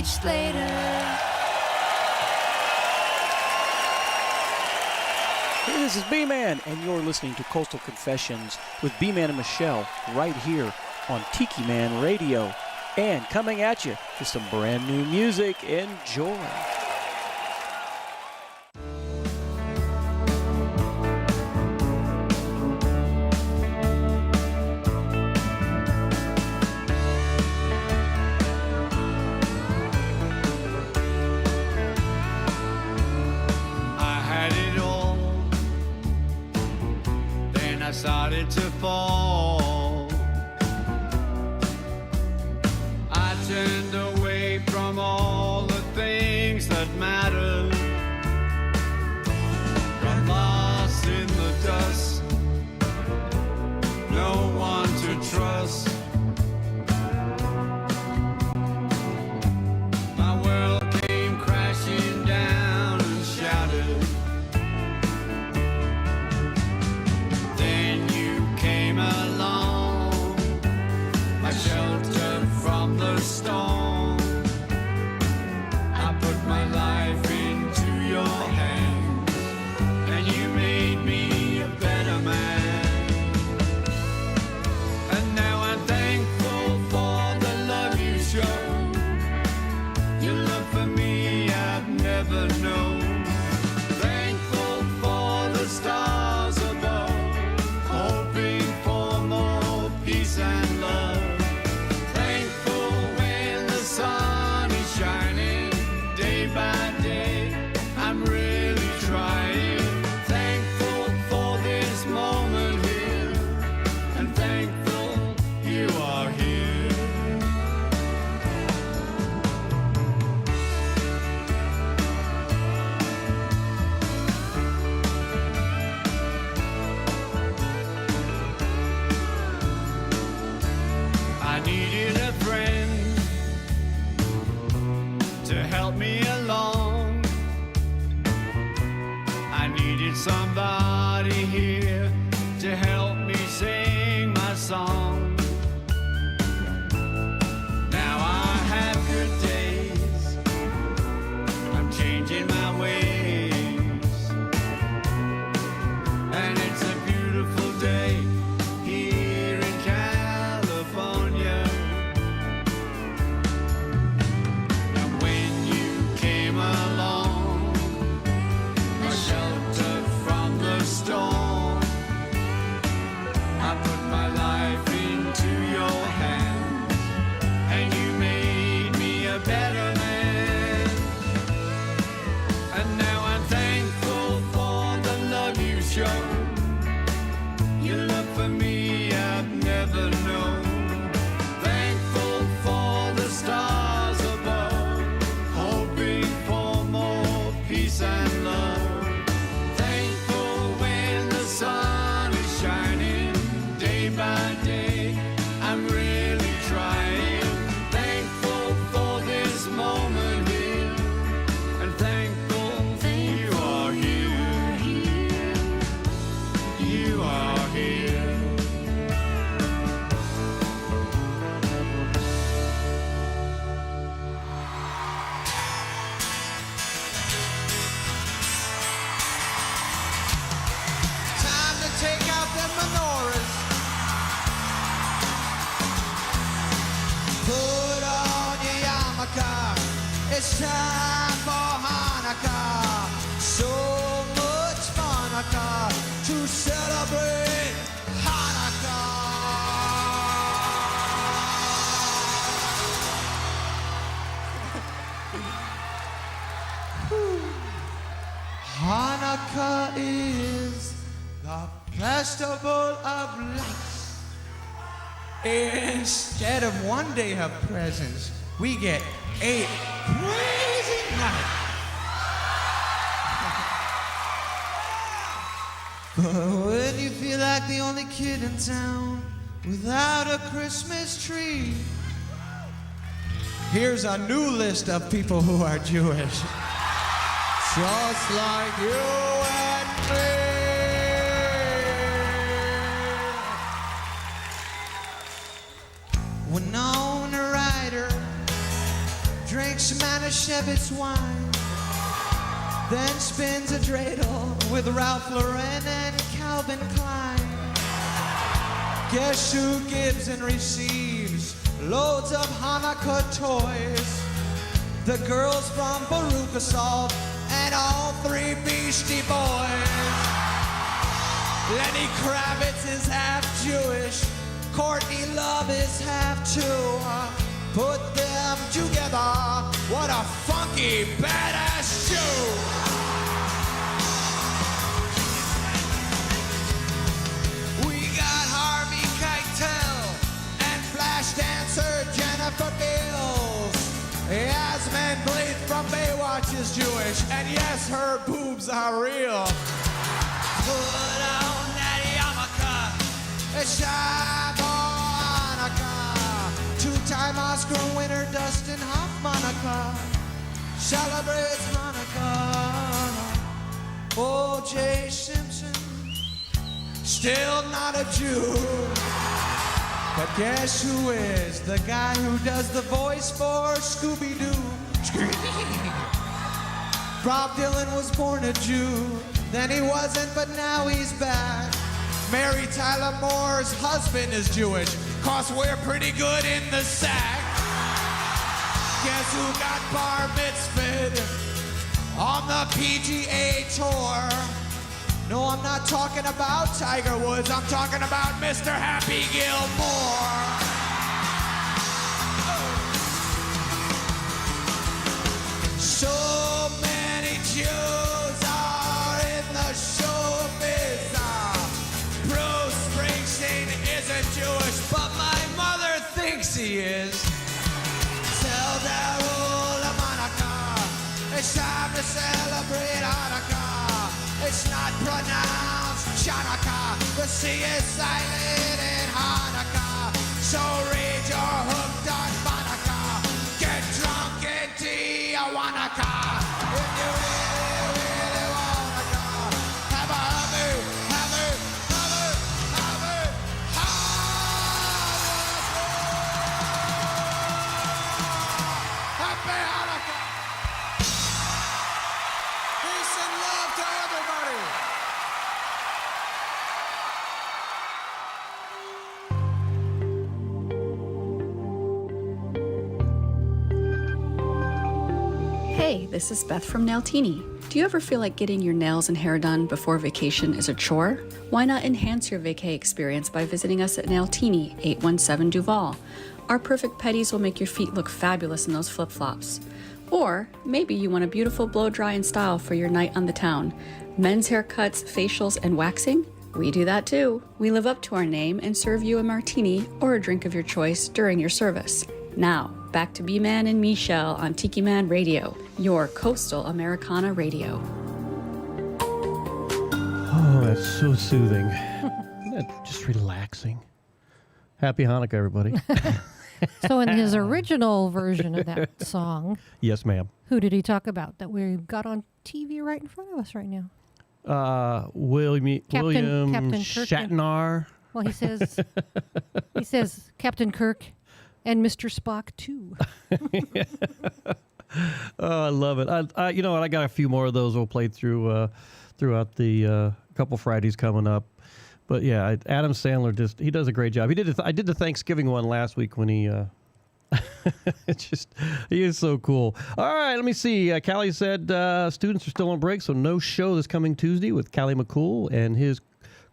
much later. Hey, this is B-Man, and you're listening to Coastal Confessions with B-Man and Michelle right here on Tiki Man Radio. And coming at you with some brand new music. Enjoy. Started to fall. I turned away from all the things that matter. Got lost in the dust. No one to trust. My world came crashing down and shattered. Sheltered from the storm, I put my life into your hands, and you made me a better man. And now I'm thankful for the love you show. Your love for me I've never known. Thankful for the stars above, hoping for more peace and love. Sun is shining day by day. I'm really trying. Thankful for this moment here, and thankful you are here. I needed a friend to help me along. I needed somebody here to help me sing my song. Now I have good days. I'm changing my ways, and it's a beautiful day here in California. Storm. I put my life into your hands, and you made me a better man. And now I'm thankful for the love you show. Your love for me I've never known. Thankful for the stars above, hoping for more peace and love. Sun is shining day by day. I'm really trying. Thankful for this moment here, and thankful you are here. You are here. Take out the menorahs, put on your yarmulke. It's time for Hanukkah. So much Hanukkah to celebrate Hanukkah. Hanukkah is the festival of lights. Instead of one day of presents, we get 8 crazy nights. But when you feel like the only kid in town without a Christmas tree, here's a new list of people who are Jewish. Just like you and me. Winona Ryder drinks Manischewitz wine, then spins a dreidel with Ralph Lauren and Calvin Klein. Guess who gives and receives loads of Hanukkah toys? The girls from Baruch Assault and all three Beastie Boys. Lenny Kravitz is half Jewish, Courtney Love is half too. Put them together, what a funky, badass shoe! We got Harvey Keitel and Flash dancer Jennifer Beals. Yasmin Bleeth from Baywatch is Jewish, and yes, her boobs are real. Put on that yarmulke, Shabo Hanukkah. Two-time Oscar winner Dustin Hoffman celebrates Hanukkah. O.J. Simpson, still not a Jew. But guess who is the guy who does the voice for Scooby-Doo? Bob Dylan was born a Jew, then he wasn't, but now he's back. Mary Tyler Moore's husband is Jewish, 'cause we're pretty good in the sack. Guess who got bar mitzvahed on the PGA Tour? No, I'm not talking about Tiger Woods, I'm talking about Mr. Happy Gilmore. So many Jews are in the showbiz. Bruce Springsteen isn't Jewish, but my mother thinks he is. Tell Darul Hanukkah, it's time to celebrate Hanukkah. It's not pronounced Chanukah. The C is silent in Hanukkah. So read your hooked on Hanukkah. Get drunk in Tijuana. If you really, really wanna go, have a Happy Hanukkah. Peace and love to everybody. Hey, this is Beth from Nailtini. Do you ever feel like getting your nails and hair done before vacation is a chore? Why not enhance your vacay experience by visiting us at Nailtini, 817 Duval? Our perfect petties will make your feet look fabulous in those flip-flops. Or maybe you want a beautiful blow-dry and style for your night on the town. Men's haircuts, facials, and waxing? We do that too. We live up to our name and serve you a martini or a drink of your choice during your service. Now, back to B-Man and Michelle on Tiki Man Radio, your coastal Americana radio. Oh, that's so soothing. Isn't that just relaxing? Happy Hanukkah, everybody. So in his original version of that song, Yes, ma'am. who did he talk about that we've got on TV right in front of us right now? William Captain Kirk. Shatner. Well, he says Captain Kirk and Mr. Spock too. Oh, I love it. I you know what? I got a few more of those we'll play through throughout the couple Fridays coming up. But yeah, Adam Sandler he does a great job. I did the Thanksgiving one last week when he he is so cool. All right, let me see. Callie said students are still on break, so no show this coming Tuesday with Callie McCool and his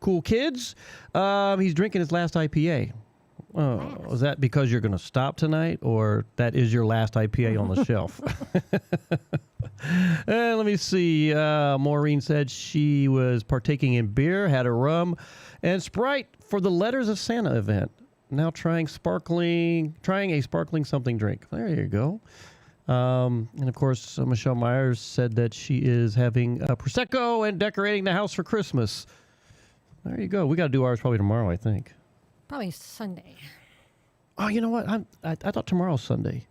cool kids. He's drinking his last IPA. Oh, is that because you're going to stop tonight, or that is your last IPA on the shelf? And let me see. Maureen said she was partaking in beer, had a rum, and Sprite for the Letters of Santa event. Now trying a sparkling something drink. There you go. And of course, Michelle Myers said that she is having a Prosecco and decorating the house for Christmas. There you go. We got to do ours probably tomorrow, I think. Probably Sunday. Oh, you know what? I thought tomorrow's Sunday.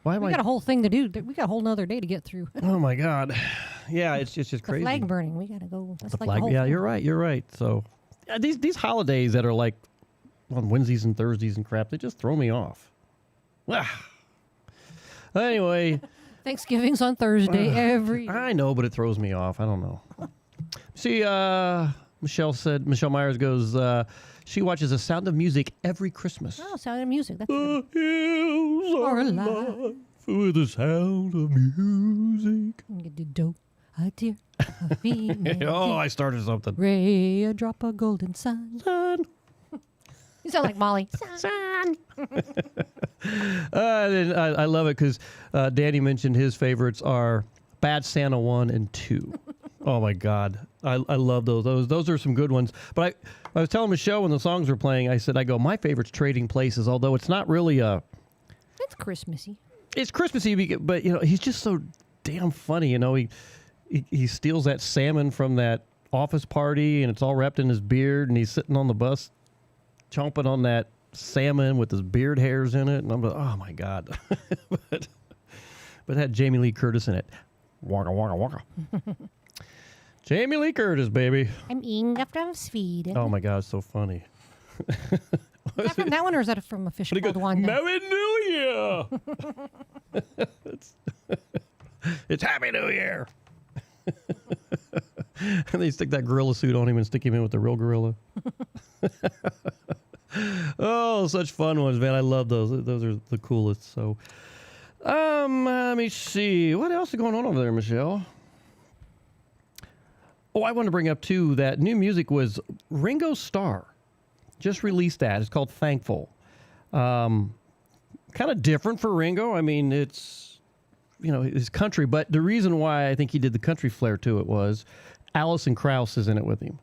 Why am We got a whole thing to do. We got a whole nother day to get through. Oh my God! Yeah, it's just crazy. The flag burning. We got to go. That's The like flag. the whole Yeah, thing. you're right. You're right. So these holidays that are like on Wednesdays and Thursdays and crap, they just throw me off. Anyway. Thanksgiving's on Thursday every year. I know, but it throws me off. I don't know. See, Michelle Myers goes, she watches The Sound of Music every Christmas. Oh, Sound of Music. That's the hills are alive with the sound of music. Do a tear, a female I started something. Ray, a drop of golden sun. You sound like Molly. Sun. I love it because Danny mentioned his favorites are Bad Santa 1 and 2. Oh, my God. I love those. Those are some good ones. But I was telling Michelle when the songs were playing, my favorite's Trading Places, although it's not really That's Christmassy. It's Christmassy, but, he's just so damn funny. He steals that salmon from that office party, and it's all wrapped in his beard, and he's sitting on the bus chomping on that salmon with his beard hairs in it, and I'm like, oh my God. but it had Jamie Lee Curtis in it. Waka, waka, waka. Jamie Lee Curtis, baby. I'm Inga from Sweden. Oh my God, it's so funny. Is that from that one, or is that from a fish called Wanda? Merry New Year! It's Happy New Year! And they stick that gorilla suit on him and stick him in with the real gorilla. Oh, such fun ones, man. I love those. Those are the coolest. So, let me see. What else is going on over there, Michelle? Oh, I want to bring up, too, that new music was Ringo Starr. Just released that. It's called Thankful. Kind of different for Ringo. I mean, it's, his country. But the reason why I think he did the country flair to it was Alison Krauss is in it with him.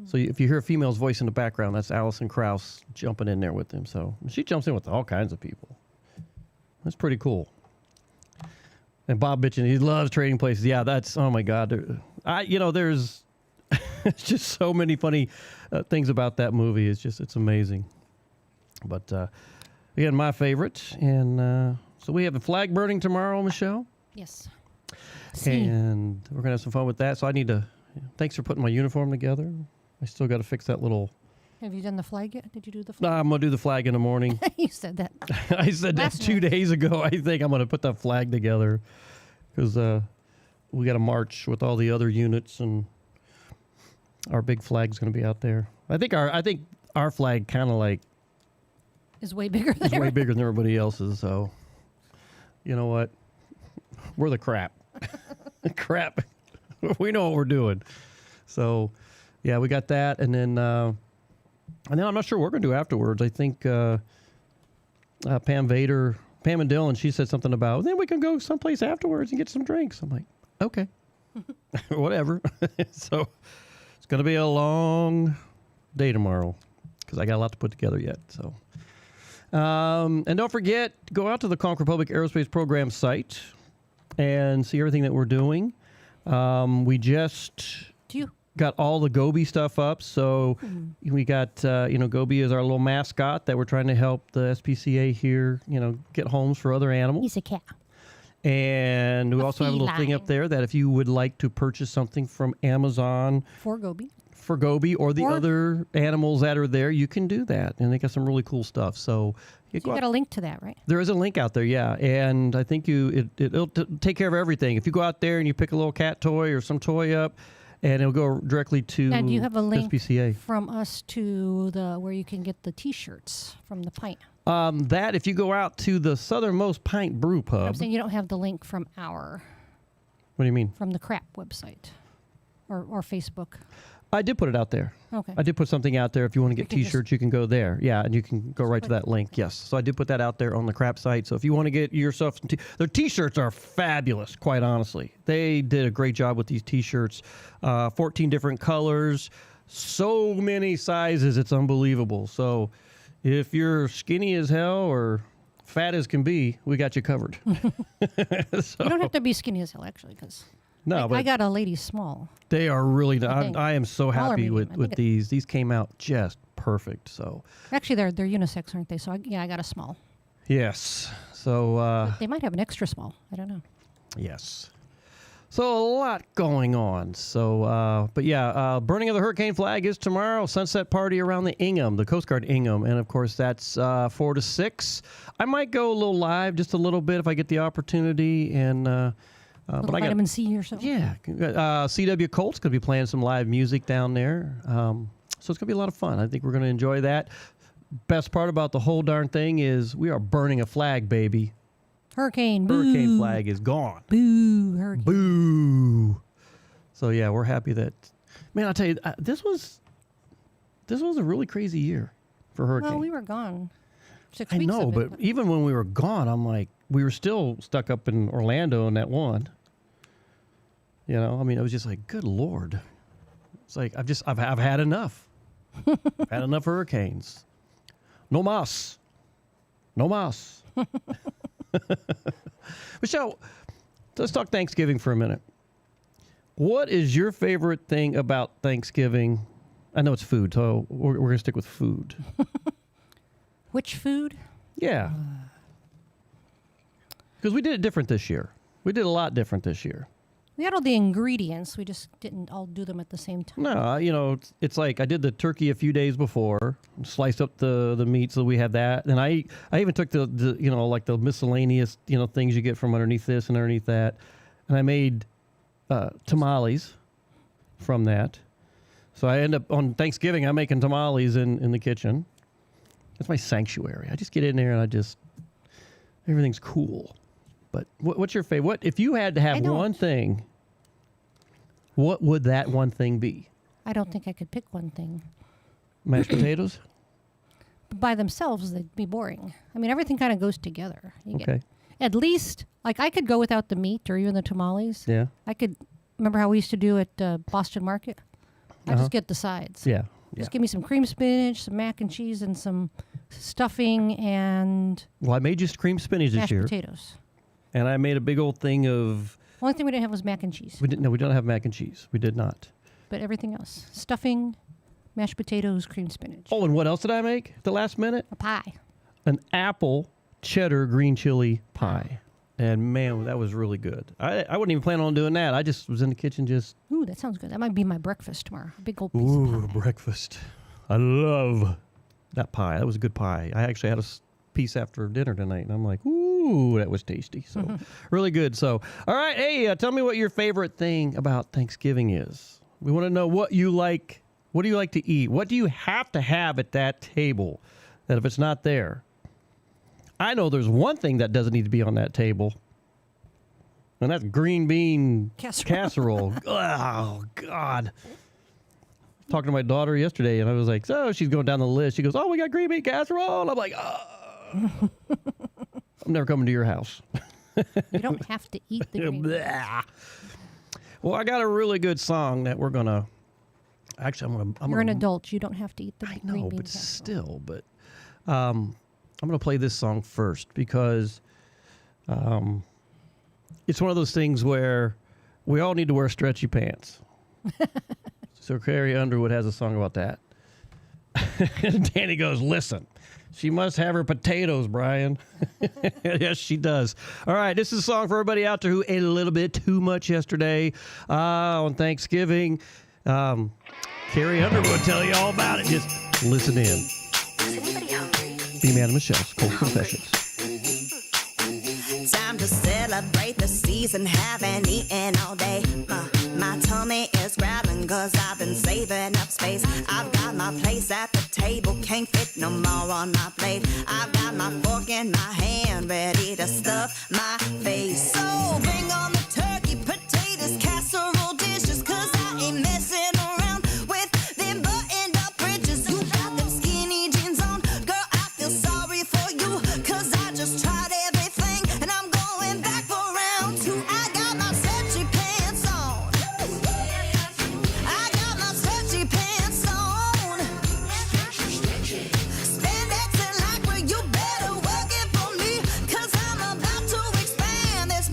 So if you hear a female's voice in the background, that's Alison Krauss jumping in there with him. So she jumps in with all kinds of people. That's pretty cool. And Bob Bitchin, he loves Trading Places. Yeah, that's, oh my God. There's just so many funny things about that movie. It's amazing. But again, my favorite. And so we have the flag burning tomorrow, Michelle. Yes. And we're going to have some fun with that. So thanks for putting my uniform together. I still got to fix that little. Have you done the flag yet? Did you do the flag? No, I'm going to do the flag in the morning. You said that. I said that 2 days ago. I think I'm going to put that flag together because we got to march with all the other units, and our big flag's going to be out there. I think our flag kind of is way bigger than way bigger than everybody else's. So, you know what? We're the crap. Crap. We know what we're doing. So, yeah, we got that, and then I'm not sure what we're going to do afterwards. I think Pam and Dylan, she said something about, then we can go someplace afterwards and get some drinks. I'm like, okay, whatever. So it's going to be a long day tomorrow because I got a lot to put together yet. So, and don't forget, go out to the Conquer Public Aerospace Program site and see everything that we're doing. We just got all the Gobi stuff up. So we got, Gobi is our little mascot that we're trying to help the SPCA here, get homes for other animals. He's a cat. And we also have a little thing up there that if you would like to purchase something from Amazon for Gobi or the other animals that are there, you can do that. And they got some really cool stuff. So you got a link to that, right? There is a link out there, yeah. And I think it'll take care of everything. If you go out there and you pick a little cat toy or some toy up, and it'll go directly to And you have a link SPCA. From us to where you can get the T-shirts from the pint. That, if you go out to the Southernmost Pint Brewpub. I'm saying you don't have the link from our. What do you mean? From the crap website or Facebook. I did put it out there. Okay. I did put something out there. If you want to get T-shirts, you can go there. Yeah, and you can go right to that link. Yes. So I did put that out there on the crap site. So if you want to get yourself their T-shirts are fabulous, quite honestly. They did a great job with these T-shirts. 14 different colors, so many sizes. It's unbelievable. So if you're skinny as hell or fat as can be, we got you covered. So, you don't have to be skinny as hell, actually, because but I got a lady small. They are really. I am so happy medium. with these. These came out just perfect. So actually, they're unisex, aren't they? So I got a small. Yes. So they might have an extra small. I don't know. Yes. So a lot going on. So, but yeah, burning of the hurricane flag is tomorrow. Sunset party around the Ingham, the Coast Guard Ingham, and of course that's 4 to 6. I might go a little live, just a little bit if I get the opportunity. And but I got vitamin C or something. Yeah, CW Colt's gonna be playing some live music down there. So it's gonna be a lot of fun. I think we're gonna enjoy that. Best part about the whole darn thing is we are burning a flag, baby. Hurricane, boo. Hurricane flag is gone. Boo, hurricane. Boo. So yeah, we're happy that. Man, I'll tell you, this was a really crazy year for hurricane. Well, we were gone 6 I weeks. know, of it, but even when we were gone, I'm like, we were still stuck up in Orlando in that one. You know, I mean, it was just like, good Lord. It's like I've had enough. I've had enough hurricanes. No mas. No mas. Michelle, let's talk Thanksgiving for a minute. What is your favorite thing about Thanksgiving? I know it's food, so we're going to stick with food. Which food? Yeah. Because we did it different this year. We did a lot different this year. We had all the ingredients. We just didn't all do them at the same time. No, you know, it's like I did the turkey a few days before, sliced up the meat so we had that. And I even took the you know, like the miscellaneous, you know, things you get from underneath this and underneath that. And I made tamales from that. So I end up on Thanksgiving, I'm making tamales in the kitchen. That's my sanctuary. I just get in there and everything's cool. But what's your favorite? What if you had to have one thing? What would that one thing be? I don't think I could pick one thing. Mashed potatoes? By themselves, they'd be boring. I mean, everything kind of goes together. Okay. At least, like, I could go without the meat or even the tamales. Yeah. I could, remember how we used to do at Boston Market? I just get the sides. Yeah. Just give me some cream spinach, some mac and cheese, and some stuffing and Well, I made just cream spinach this mashed year. potatoes. And I made a big old thing of... Only thing we didn't have was mac and cheese. We don't have mac and cheese. We did not. But everything else. Stuffing, mashed potatoes, cream spinach. Oh, and what else did I make at the last minute? A pie. An apple cheddar green chili pie. And man, that was really good. I wasn't even planning on doing that. I just was in the kitchen just... Ooh, that sounds good. That might be my breakfast tomorrow. A big old piece of pie. Breakfast. I love that pie. That was a good pie. I actually had a piece after dinner tonight, and I'm like, ooh, that was tasty. So really good. So, all right, hey, tell me what your favorite thing about Thanksgiving is. We want to know what you like. What do you like to eat? What do you have to have at that table that if it's not there? I know there's one thing that doesn't need to be on that table, and that's green bean casserole. Oh, God. Talking to my daughter yesterday, and I was like, so she's going down the list. She goes, oh, we got green bean casserole. I'm like, oh. I'm never coming to your house. You don't have to eat the green beans. Well, I got a really good song that we're going to... Actually, You're an adult. You don't have to eat the green bean but casserole. still. But I'm going to play this song first because it's one of those things where we all need to wear stretchy pants. So Carrie Underwood has a song about that. And Danny goes, listen, she must have her potatoes, Brian. Yes, she does. All right, this is a song for everybody out there who ate a little bit too much yesterday on Thanksgiving. Carrie Underwood will tell you all about it. Just listen in. B-Man and Michelle's Cold Confessions. Time to celebrate the season, haven't eaten all day. My tummy is growling cause I've been saving up space. I've got my place at the table, can't fit no more on my plate. I've got my fork in my hand, ready to stuff my face. So bring on the turkey, potatoes, casserole dishes, cause I ain't messing around with them buttoned up bridges. You got them skinny jeans on, girl, I feel sorry for you, cause I just tried everything and I'm going back for round two. I got my stretchy pants on. I got my stretchy pants on. Spandex and lycra, you better work it for me, cause I'm about to expand this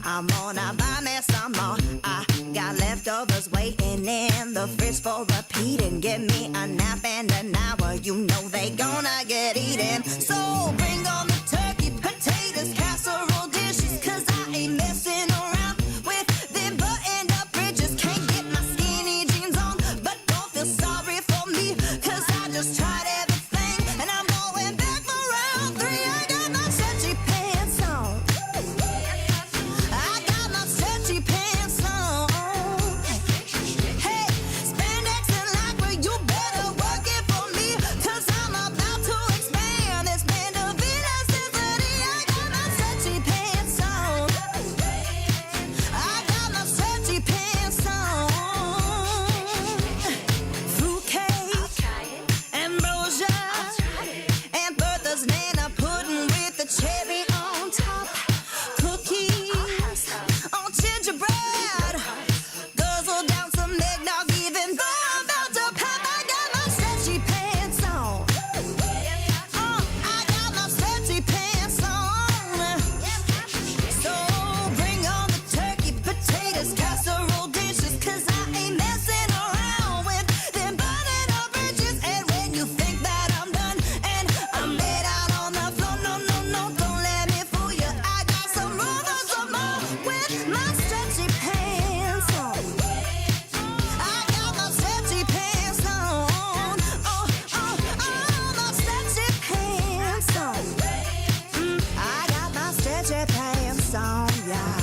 I'm gonna buy me some more. I got leftovers waiting in the fridge for repeat. And give me a nap and an hour. You know they gonna get eaten. So bring on the turkey, potatoes, casserole dishes. Cause I ain't messing around with them buttoned up bridges. Can't get my skinny jeans on, but don't feel sorry for me. Cause I just tried everything and I'm going back for round 3. I got my stretchy pants on. I got my stretchy pants on. Hey, spandex and lycra, you better work it for me. Cause I'm about to expand this band of elasticity. I got my stretchy pants on. I got my stretchy pants on. Fruitcake, ambrosia, and Bertha's Nana pudding with the cherry on top. Cookies on gingerbread. Guzzle down some eggnog even though I'm about to pop. I got my stretchy pants on. I got my stretchy pants on. So bring on the turkey, potatoes, casserole dishes. Cause I ain't messing around with them burning up bridges. And when you think that I'm done and I'm laid out on the floor, no, no, no, don't let me fool you. I got some room for some more with my stretchy pants on. I got my stretchy pants on. My stretchy pants on. I got my stretchy pants on, yeah.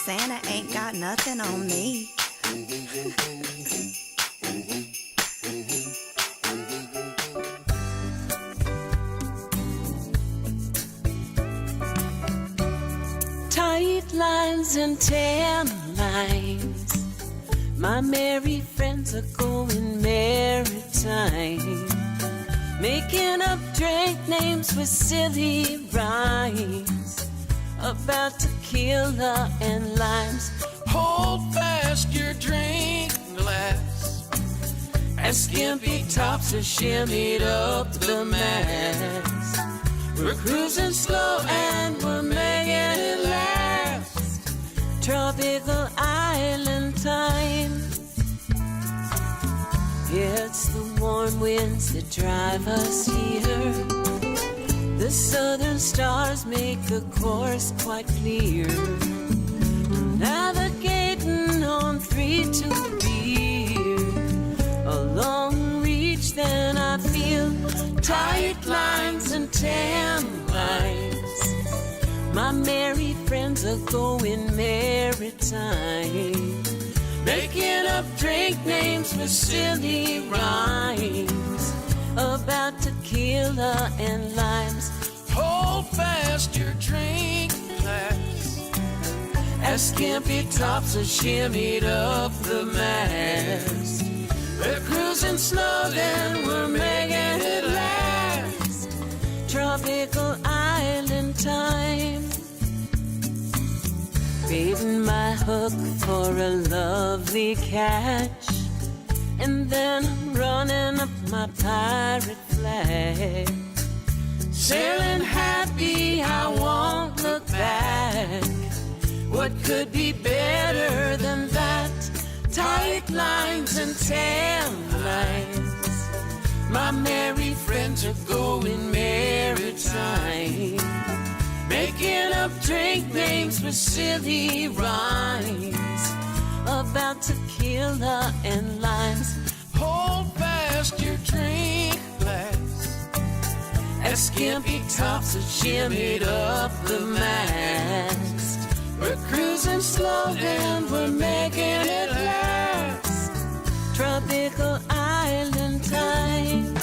Santa ain't got nothing on me. Tight lines and tan lines. My merry friends are going maritime, making up drink names with silly rhymes about tequila and limes. Hold fast your drink glass as skimpy tops are shimmied up the mast. We're cruising slow and we're making it last. Tropical island time. It's the warm winds that drive us here. The southern stars make the course quite clear. Navigating on 3-2 beer. A long reach, then I feel tight lines and tan lines. My merry friends are going maritime, Making up drink names with silly rhymes about tequila and limes. Hold fast your drink glass as skimpy tops are shimmied up the mast. We're cruising slow and we're making it last. Tropical island time. Baiting my hook for a lovely catch, and then I'm running up my pirate flag. Sailing happy, I won't look back. What could be better than that? Tight lines and tan lines. My merry friends are going maritime, making up drink names with silly rhymes about tequila and limes. Hold fast your drink glass as skimpy tops are shimmied up the mast. We're cruising slow and we're making it last. Tropical island time.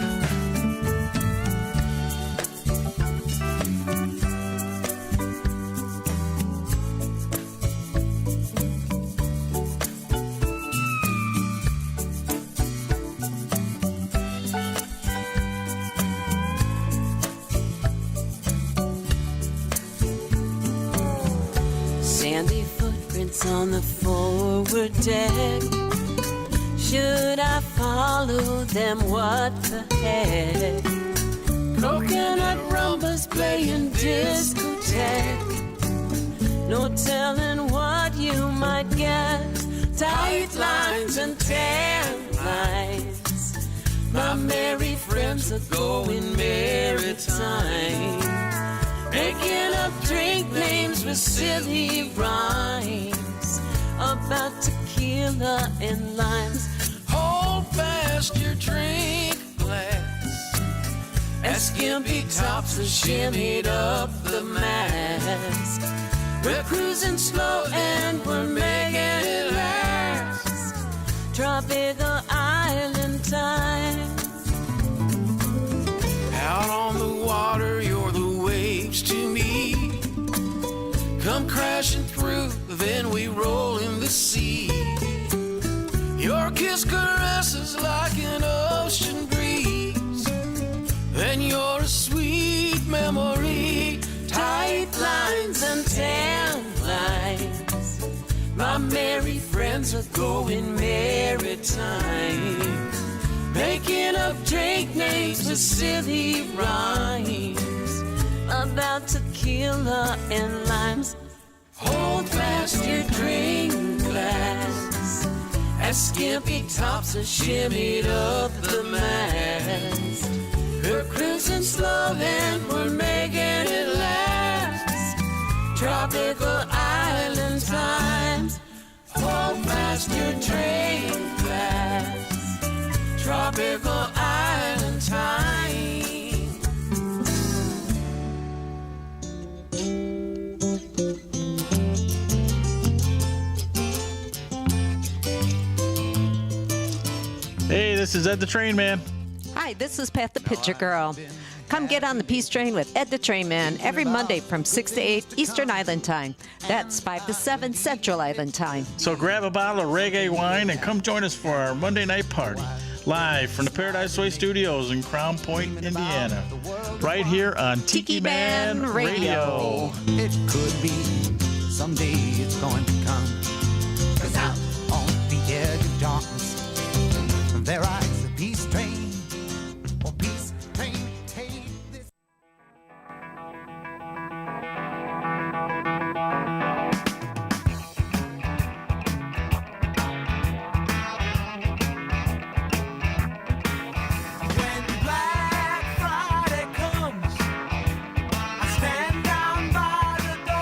Sandy footprints on the forward deck. Should I follow them? What the heck? Coconut rumbas playing discotheque. telling what you might get. Tight lines and tan lines. My merry friends are going maritime, making up drink names with silly rhymes about tequila and limes. Hold fast your drink glass as skimpy tops are shimmied up the mast. We're cruising slow and we're making it last. Tropical island time. out on the water. You're the waves to me. Come crashing through, then we roll in the sea. Your kiss caresses like an ocean breeze, and you're a sweet memory. Tight lines and tan lines. My merry friends are going maritime, making up drink names with silly rhymes about tequila and limes. Hold fast your drink glass as skimpy tops are shimmied up the mast. We're cruising slow and we're making it last. Tropical island times. Hold fast your drink glass. Tropical island time. Hey, this is Ed the Train Man. Hi, this is Pat the Pitcher Girl. Come get on the Peace Train with Ed the Train Man every Monday from 6 to 8 Eastern Island Time. That's 5 to 7 Central Island Time. So grab a bottle of reggae wine and come join us for our Monday night party. Live from the Paradise Way Studios in Crown Point, Indiana. Right here on Tiki Man Radio. It could be someday it's going to come. 'Cause out on the edge of darkness, there rides the peace train. Oh, peace train, take this. When Black Friday comes, I stand down by the door.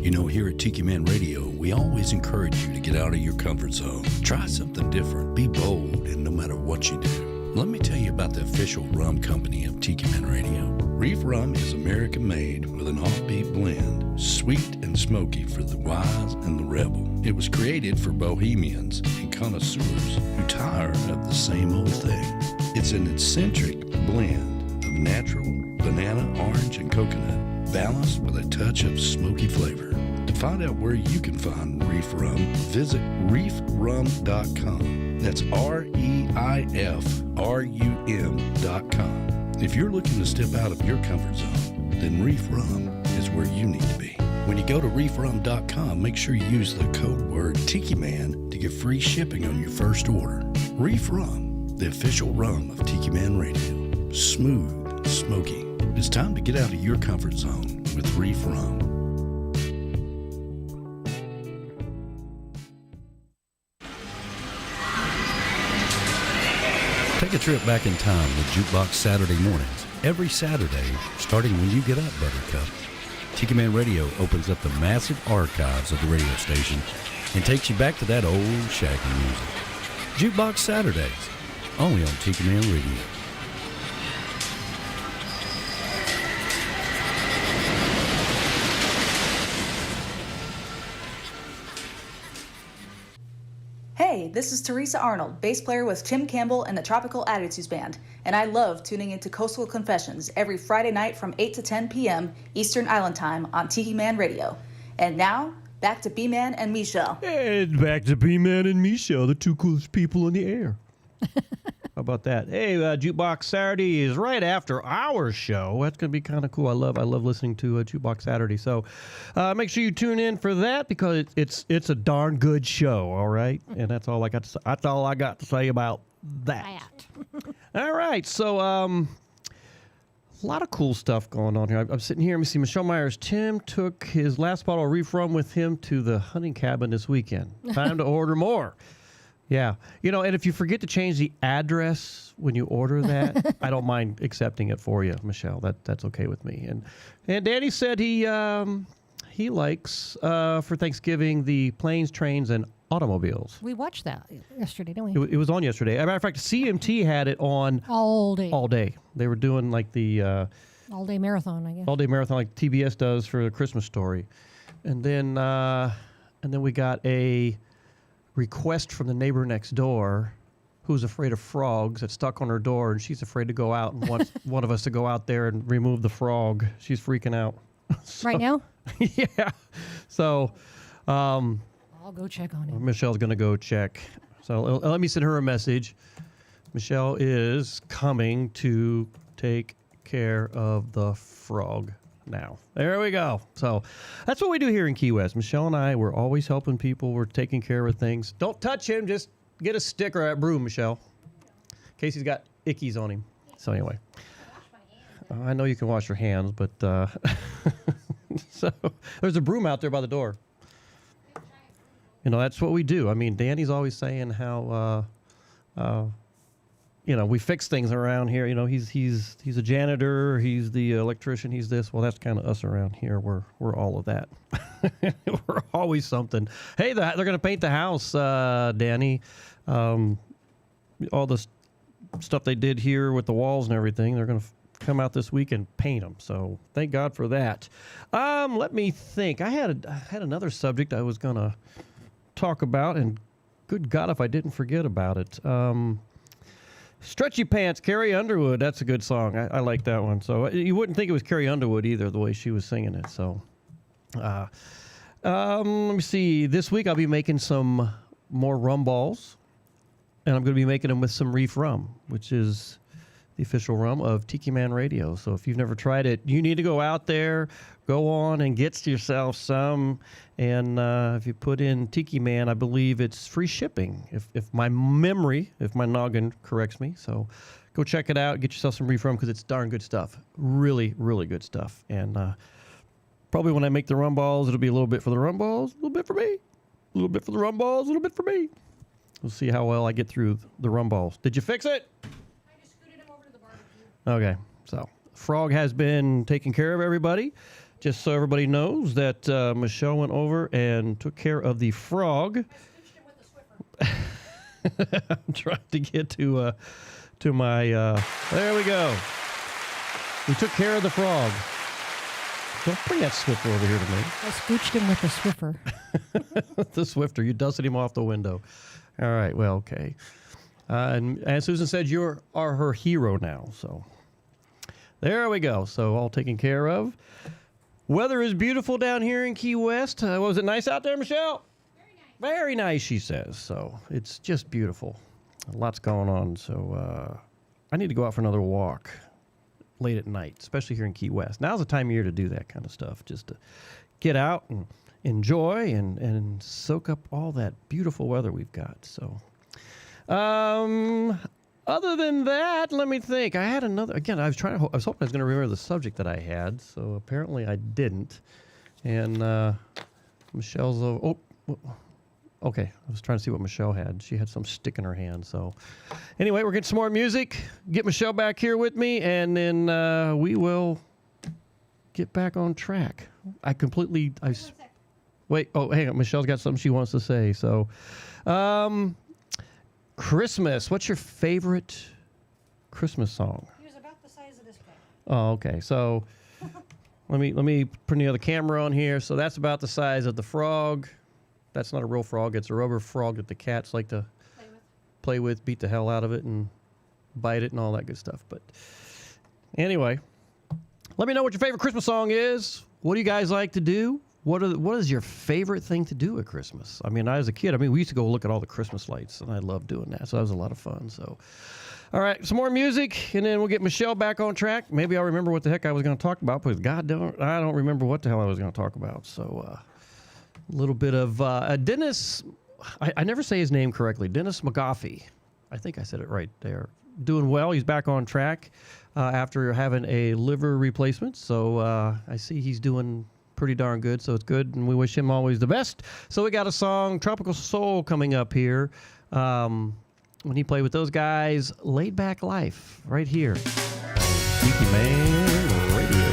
You know, here at Tiki Man Radio, we always encourage you to get out of your comfort zone. Try something different. Be bold, and no matter what you do. Let me tell you about the official rum company of Tiki Man Radio. Reef Rum is American-made with an offbeat blend, sweet and smoky for the wise and the rebel. It was created for bohemians and connoisseurs who tire of the same old thing. It's an eccentric blend of natural banana, orange, and coconut, balanced with a touch of smoky flavor. To find out where you can find Reef Rum, visit reefrum.com. That's REIFRUM.com. If you're looking to step out of your comfort zone, then Reef Rum is where you need to be. When you go to reefrum.com, make sure you use the code word Tiki Man to get free shipping on your first order. Reef Rum, the official rum of Tiki Man Radio. Smooth, smoky. It's time to get out of your comfort zone with Reef Rum. Take a trip back in time with Jukebox Saturday mornings. Every Saturday, starting when you get up, Buttercup. Tiki Man Radio opens up the massive archives of the radio station and takes you back to that old shaggy music. Jukebox Saturdays, only on Tiki Man Radio. Hey, this is Teresa Arnold, bass player with Tim Campbell and the Tropical Attitudes Band, and I love tuning into Coastal Confessions every Friday night from 8 to 10 p.m. Eastern Island Time on Tiki Man Radio. And now, back to B-Man and Michelle. And back to B-Man and Michelle, the two coolest people in the air. How about that? Hey, Jukebox Saturday is right after our show. That's going to be kind of cool. I love listening to Jukebox Saturday. So make sure you tune in for that because it's a darn good show. All right, and that's all I got to say about that. All right, so a lot of cool stuff going on here. I'm sitting here. Let me see. Michelle Myers. Tim took his last bottle of Reef Rum with him to the hunting cabin this weekend. Time to order more. Yeah. And if you forget to change the address when you order that, I don't mind accepting it for you, Michelle. That's okay with me. And Danny said he likes, for Thanksgiving, the planes, trains, and automobiles. We watched that yesterday, didn't we? It was on yesterday. As a matter of fact, CMT had it on all day. They were doing like the... all-day marathon, I guess. All-day marathon like TBS does for the Christmas Story. And then we got a request from the neighbor next door who's afraid of frogs that's stuck on her door, and she's afraid to go out and wants one of us to go out there and remove the frog. She's freaking out. Right now? Yeah. So I'll go check on him. Michelle's going to go check. So let me send her a message. Michelle is coming to take care of the frog now. There we go. So that's what we do here in Key West. Michelle and I, we're always helping people. We're taking care of things. Don't touch him. Just get a stick or a broom, Michelle, in case he's got ickies on him. So anyway, I know you can wash your hands, but so there's a broom out there by the door. That's what we do. I mean, Danny's always saying how we fix things around here. He's a janitor, he's the electrician, he's this. Well, that's kind of us around here. We're all of that. We're always something. Hey, they're going to paint the house, Danny. All the stuff they did here with the walls and everything, they're going to come out this week and paint them. So thank God for that. Let me think. I had another subject I was going to talk about, and good God if I didn't forget about it. Stretchy Pants, Carrie Underwood. That's a good song. I like that one. So you wouldn't think it was Carrie Underwood either, the way she was singing it. So let me see. This week I'll be making some more rum balls, and I'm going to be making them with some Reef Rum, which is the official rum of Tiki Man Radio. So if you've never tried it, you need to go out there, go on and get yourself some. And if you put in Tiki Man, I believe it's free shipping, if my noggin corrects me. So go check it out, get yourself some Reef Rum because it's darn good stuff. Really, really good stuff. And probably when I make the rum balls, it'll be a little bit for the rum balls, a little bit for me, a little bit for the rum balls, a little bit for me. We'll see how well I get through the rum balls. Did you fix it? I just scooted him over to the barbecue. Okay, so Frog has been taking care of everybody. Just so everybody knows that Michelle went over and took care of the frog. I'm trying to get to my. There we go. We took care of the frog. Don't bring that Swiffer over here to me. I scooched him with the Swiffer. The Swifter. You dusted him off the window. All right. Well, okay. And as Susan said, you are her hero now. So there we go. So all taken care of. Weather is beautiful down here in Key West. Was it nice out there, Michelle? Very nice, she says. So it's just beautiful. Lots going on. So I need to go out for another walk late at night, especially here in Key West. Now's the time of year to do that kind of stuff, just to get out and enjoy and soak up all that beautiful weather we've got. So other than that, let me think. I had another, again, I was hoping I was going to remember the subject that I had, so apparently I didn't. And Michelle's okay, I was trying to see what Michelle had. She had some stick in her hand. So anyway, we're getting some more music. Get Michelle back here with me, and then we will get back on track. Wait, hang on. Michelle's got something she wants to say. So Christmas. What's your favorite Christmas song? He was about the size of this guy. Oh, okay. So let me put the other camera on here. So that's about the size of the frog. That's not a real frog. It's a rubber frog that the cats like to play with, beat the hell out of it, and bite it and all that good stuff. But anyway, let me know what your favorite Christmas song is. What do you guys like to do? What is your favorite thing to do at Christmas? I mean, as a kid, we used to go look at all the Christmas lights, and I loved doing that. So that was a lot of fun. So, all right, some more music, and then we'll get Michelle back on track. Maybe I'll remember what the heck I was going to talk about, because I don't remember what the hell I was going to talk about. So, a little bit of Dennis. I never say his name correctly. Dennis McGoffey. I think I said it right there. Doing well. He's back on track after having a liver replacement. So I see he's doing pretty darn good. So it's good, and we wish him always the best. So we got a song, Tropical Soul, coming up here. When he played with those guys, Laid Back Life, right here. Tiki Man Radio.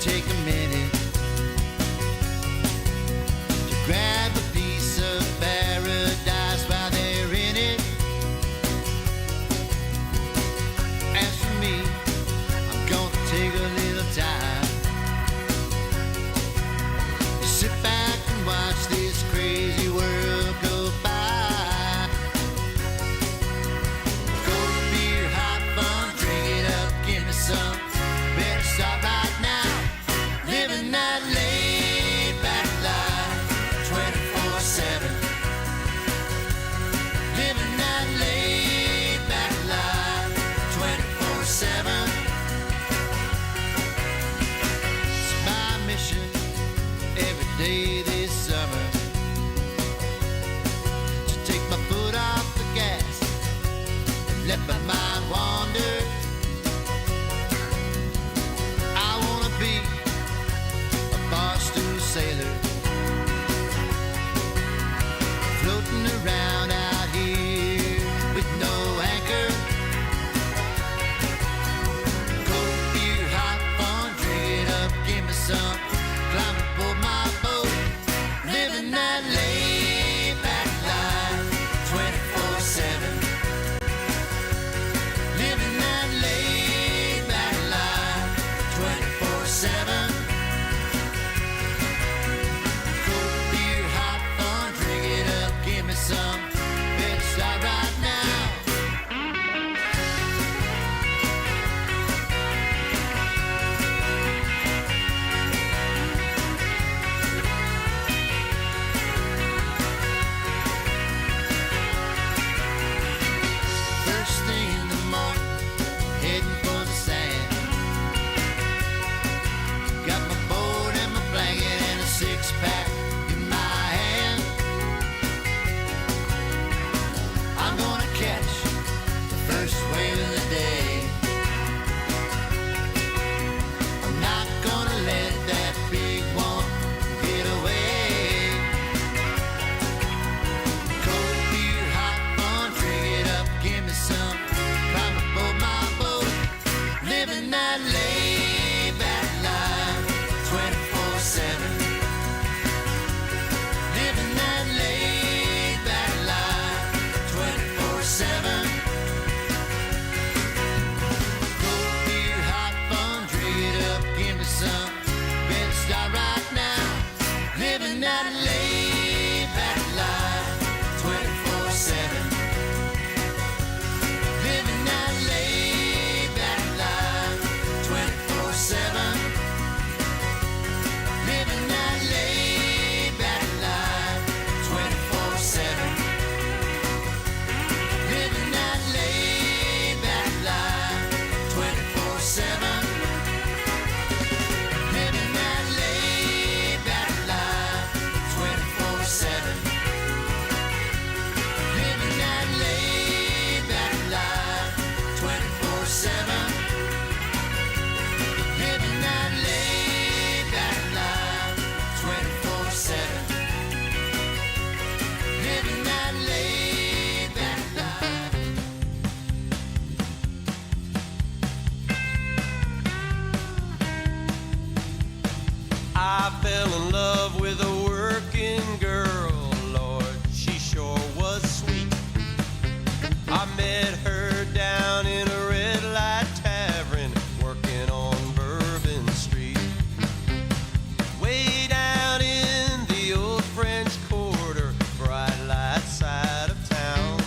Take a minute to grab a piece of paradise while they're in it. As for me, I'm gonna take a little time Living that laid back life 24/7. Living that laid back life 24/7. Living that laid back life 24/7. Living that laid back life. I fell in love with a working girl, Lord, she sure was sweet. I met her down in a red light tavern, working on Bourbon Street. Way down in the old French Quarter, bright light side of town.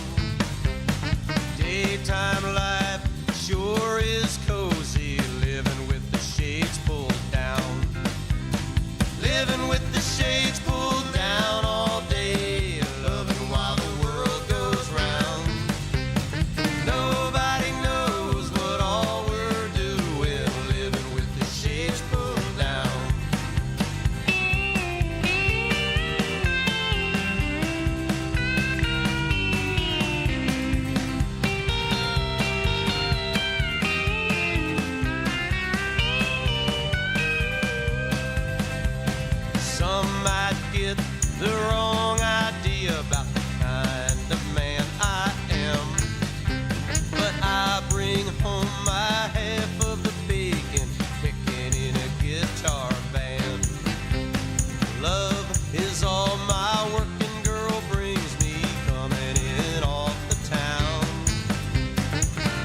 Daytime life sure is cozy, living with the shades pulled down. Living with the shades pulled down all day, loving while the world goes round. Nobody knows what all we're doing, living with the shades pulled down. Some might get the wrong idea about the kind of man I am, but I bring home my half of the bacon, picking in a guitar band. Love is all my working girl brings me, coming in off the town.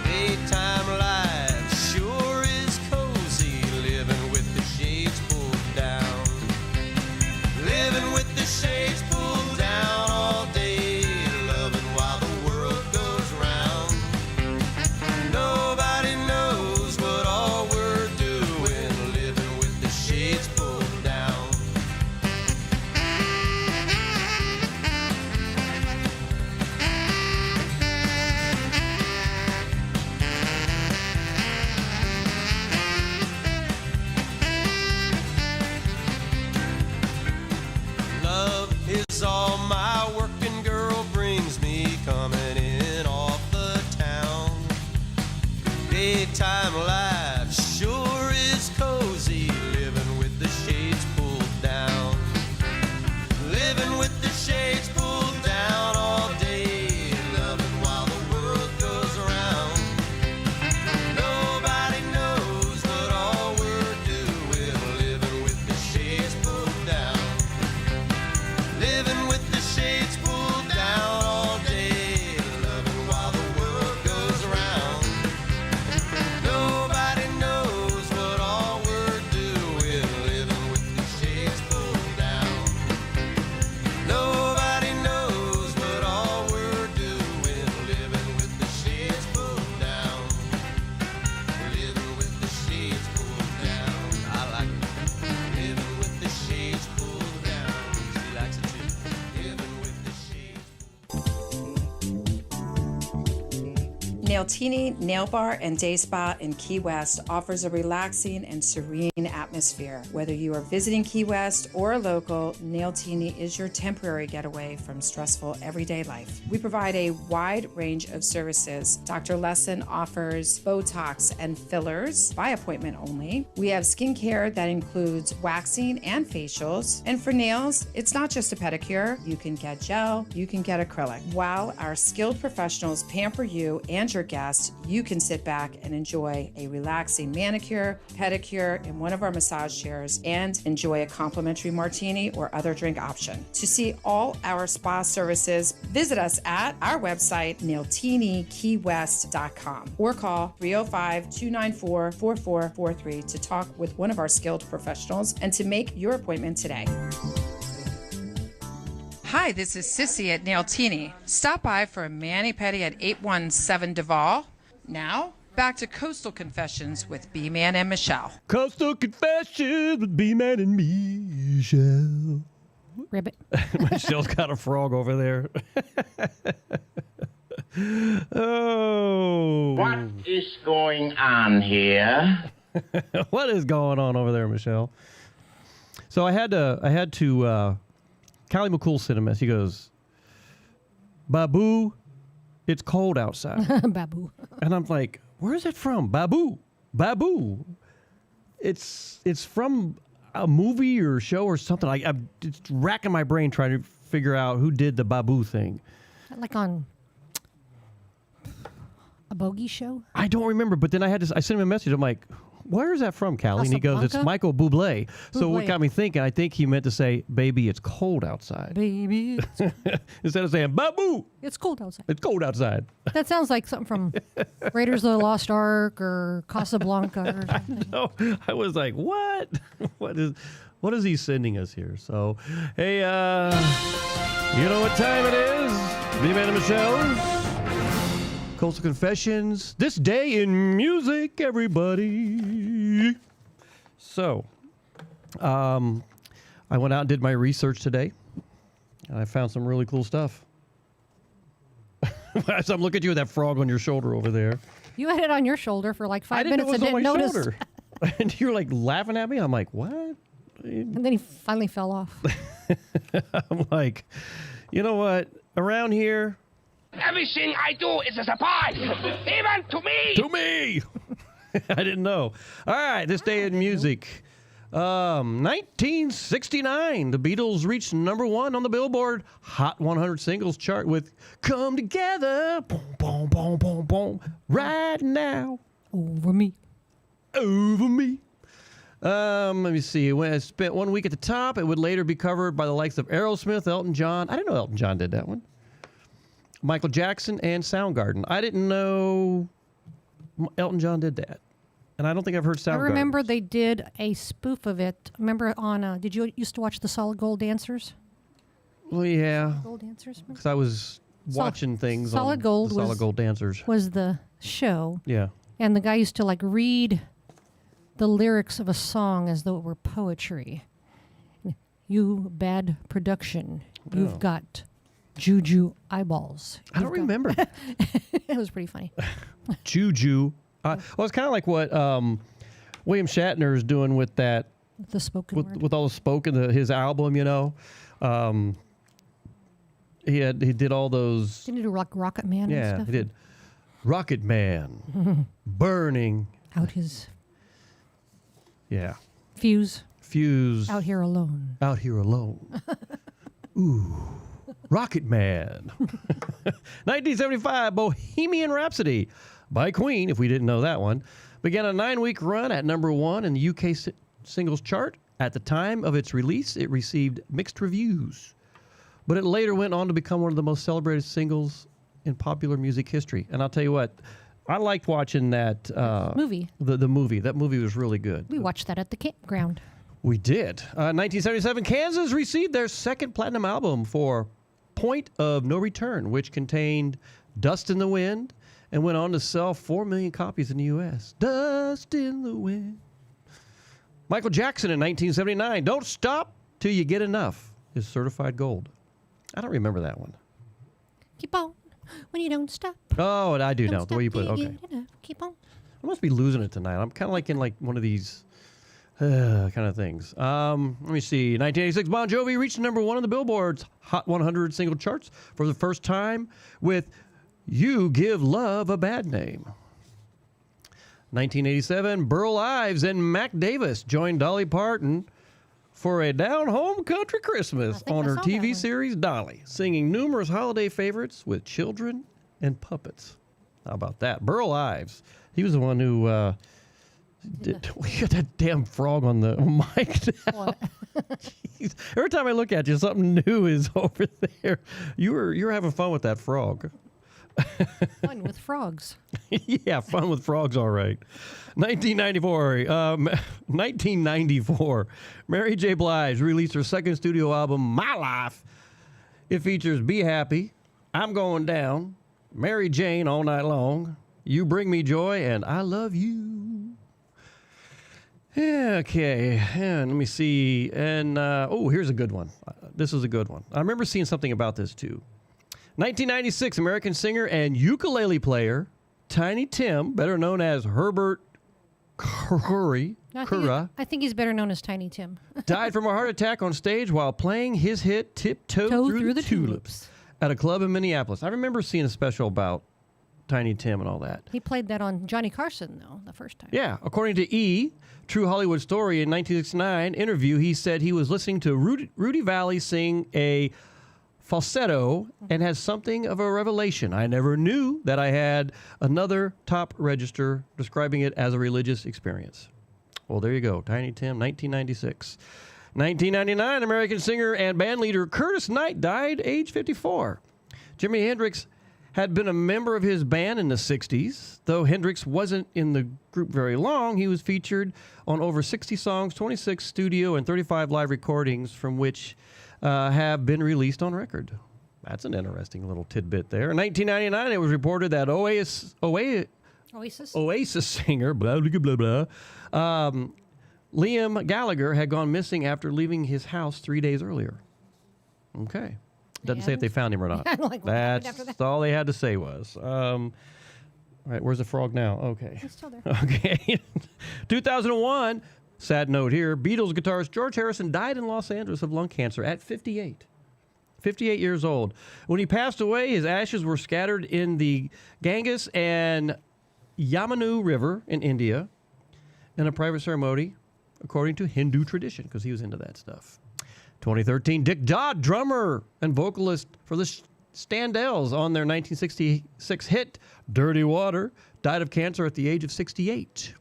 Daytime life sure is cozy, living with the shades pulled down. Living with the shades pulled down all day, loving while the world goes round. Nobody knows what all we're doing, living with the shades pulled down. Love is all my working girl brings me, coming in off the town. Daytime life sure is cozy, living with the shades pulled down. Living with the shades pulled down all day, loving while the world goes around. Nobody knows what all we're doing, living with the shades pulled down. Living with the shades pulled down all day, loving while the world goes around. Nobody knows what all we're doing, living with the shades pulled down. Nobody knows what all we're doing, living with the shades pulled down. Living with the shades pulled down. I like it. Living with the shades pulled down. She likes it too. Living with the shades. Nailtini Nail Bar and Day Spa in Key West offers a relaxing and serene atmosphere. Whether you are visiting Key West or a local, Nailtini is your temporary getaway from stressful everyday life. We provide a wide range of services. Dr. Lesson offers Botox and fillers by appointment only. We have skincare that includes waxing and facials. And for nails, it's not just a pedicure. You can get gel, you can get acrylic. While our skilled professionals pamper you and your guests, you can sit back and enjoy a relaxing manicure, pedicure in one of our massage chairs and enjoy a complimentary martini or other drink option. To see all our spa services, visit us at our website, nailtiniKeyWest.com, or call 305-294-4443 to talk with one of our skilled professionals and to make your appointment today. Hi, this is Sissy at Nailtini. Stop by for a mani-pedi at 817 Duval. Now, back to Coastal Confessions with B-Man and Michelle. Coastal Confessions with B-Man and Michelle. Ribbit. Michelle's got a frog over there. Oh. What is going on here? What is going on over there, Michelle? So I had to Callie McCool sent a message. He goes, Babu, it's cold outside. Babu. And I'm like, where is it from? Babu. It's from a movie or show or something. I'm just racking my brain trying to figure out who did the Babu thing. Like on a bogey show? I don't remember, but then I sent him a message. I'm like, where is that from, Callie? And he goes, it's Michael Bublé. So what got me thinking, I think he meant to say, baby, it's cold outside. Baby. Instead of saying, Babu. It's cold outside. It's cold outside. That sounds like something from Raiders of the Lost Ark or Casablanca or something. No, I was like, what? What is he sending us here? So, hey, you know what time it is? B-Man and Michelle. Coastal Confessions. This day in music, everybody. So, I went out and did my research today. And I found some really cool stuff. As I'm looking at you with that frog on your shoulder over there. You had it on your shoulder for like 5 minutes and didn't didn't notice. shoulder. And you're like laughing at me. I'm like, what? And then he finally fell off. I'm like, you know what? Around here. Everything I do is a surprise, even to me. To me. I didn't know. All right, this day in music. 1969, the Beatles reached #1 on the Billboard Hot 100 Singles chart with "Come Together," boom, boom, boom, boom, boom, right now. Over me. Over me. Let me see. When it spent 1 week at the top, it would later be covered by the likes of Aerosmith, Elton John. I didn't know Elton John did that one. Michael Jackson and Soundgarden. I didn't know Elton John did that. And I don't think I've heard Soundgarden. I remember they did a spoof of it. Remember on, did you used to watch the Solid Gold Dancers? Well, yeah. Gold Dancers? Because I was watching things Solid on Gold the Solid Gold Dancers. Was the show. Yeah. And the guy used to like read the lyrics of a song as though it were poetry. You bad production. You've got juju eyeballs. I don't remember. It was pretty funny. Juju. Well, it's kind of like what William Shatner is doing with that. The spoken word. With all the spoken, his album, you know. He did all those. Didn't he do Rocket Man and stuff? Yeah, he did. Rocket Man. Burning. Out his. Yeah. Fuse. Out here alone. Out here alone. Ooh. Rocket Man. 1975, Bohemian Rhapsody by Queen, if we didn't know that one, began a 9-week run at #1 in the UK singles chart. At the time of its release, it received mixed reviews, but it later went on to become one of the most celebrated singles in popular music history. And I'll tell you what, I liked watching that movie. The movie. That movie was really good. We watched that at the campground. We did. 1977, Kansas received their second platinum album for Point of No Return, which contained Dust in the Wind and went on to sell 4 million copies in the U.S. Dust in the Wind. Michael Jackson in 1979, Don't Stop Till You Get Enough, is certified gold. I don't remember that one. Keep on when you don't stop. Oh, I do Don't now. The way you put it. stop till Okay. you get enough. Keep on. I must be losing it tonight. I'm kind of like in one of these kind of things. Let me see. 1986, Bon Jovi reached #1 on the Billboard's Hot 100 single charts for the first time with You Give Love a Bad Name. 1987, Burl Ives and Mac Davis joined Dolly Parton for a down-home country Christmas on her TV series Dolly, singing numerous holiday favorites with children and puppets. How about that? Burl Ives. He was the one who... we got that damn frog on the mic now. Jeez. Every time I look at you, something new is over there. You're having fun with that frog. Fun with frogs. Yeah, fun with frogs, all right. 1994, Mary J. Blige released her second studio album, My Life. It features Be Happy, I'm Going Down, Mary Jane All Night Long, You Bring Me Joy, and I Love You. Yeah, okay, and let me see. And, here's a good one. This is a good one. I remember seeing something about this, too. 1996, American singer and ukulele player Tiny Tim, better known as Herbert Curry, I think he's better known as Tiny Tim. died from a heart attack on stage while playing his hit Tiptoe Through the Tulips at a club in Minneapolis. I remember seeing a special about Tiny Tim and all that. He played that on Johnny Carson, though, the first time. Yeah. According to E! True Hollywood Story in 1969 interview, he said he was listening to Rudy Valley sing a falsetto and had something of a revelation. I never knew that I had another top register describing it as a religious experience. Well, there you go. Tiny Tim, 1996. 1999, American singer and band leader Curtis Knight died, age 54. Jimi Hendrix had been a member of his band in the 60s. Though Hendrix wasn't in the group very long, he was featured on over 60 songs, 26 studio, and 35 live recordings, from which have been released on record. That's an interesting little tidbit there. In 1999, it was reported that Oasis singer, blah, blah, blah, blah, Liam Gallagher had gone missing after leaving his house 3 days earlier. Okay. Doesn't say if they found him or not. That's all they had to say was. All right, where's the frog now? Okay. He's still there. Okay. 2001, sad note here, Beatles guitarist George Harrison died in Los Angeles of lung cancer at 58. 58 years old. When he passed away, his ashes were scattered in the Ganges and Yamuna River in India in a private ceremony, according to Hindu tradition, because he was into that stuff. 2013, Dick Dodd, drummer and vocalist for the Standells on their 1966 hit, Dirty Water, died of cancer at the age of 68.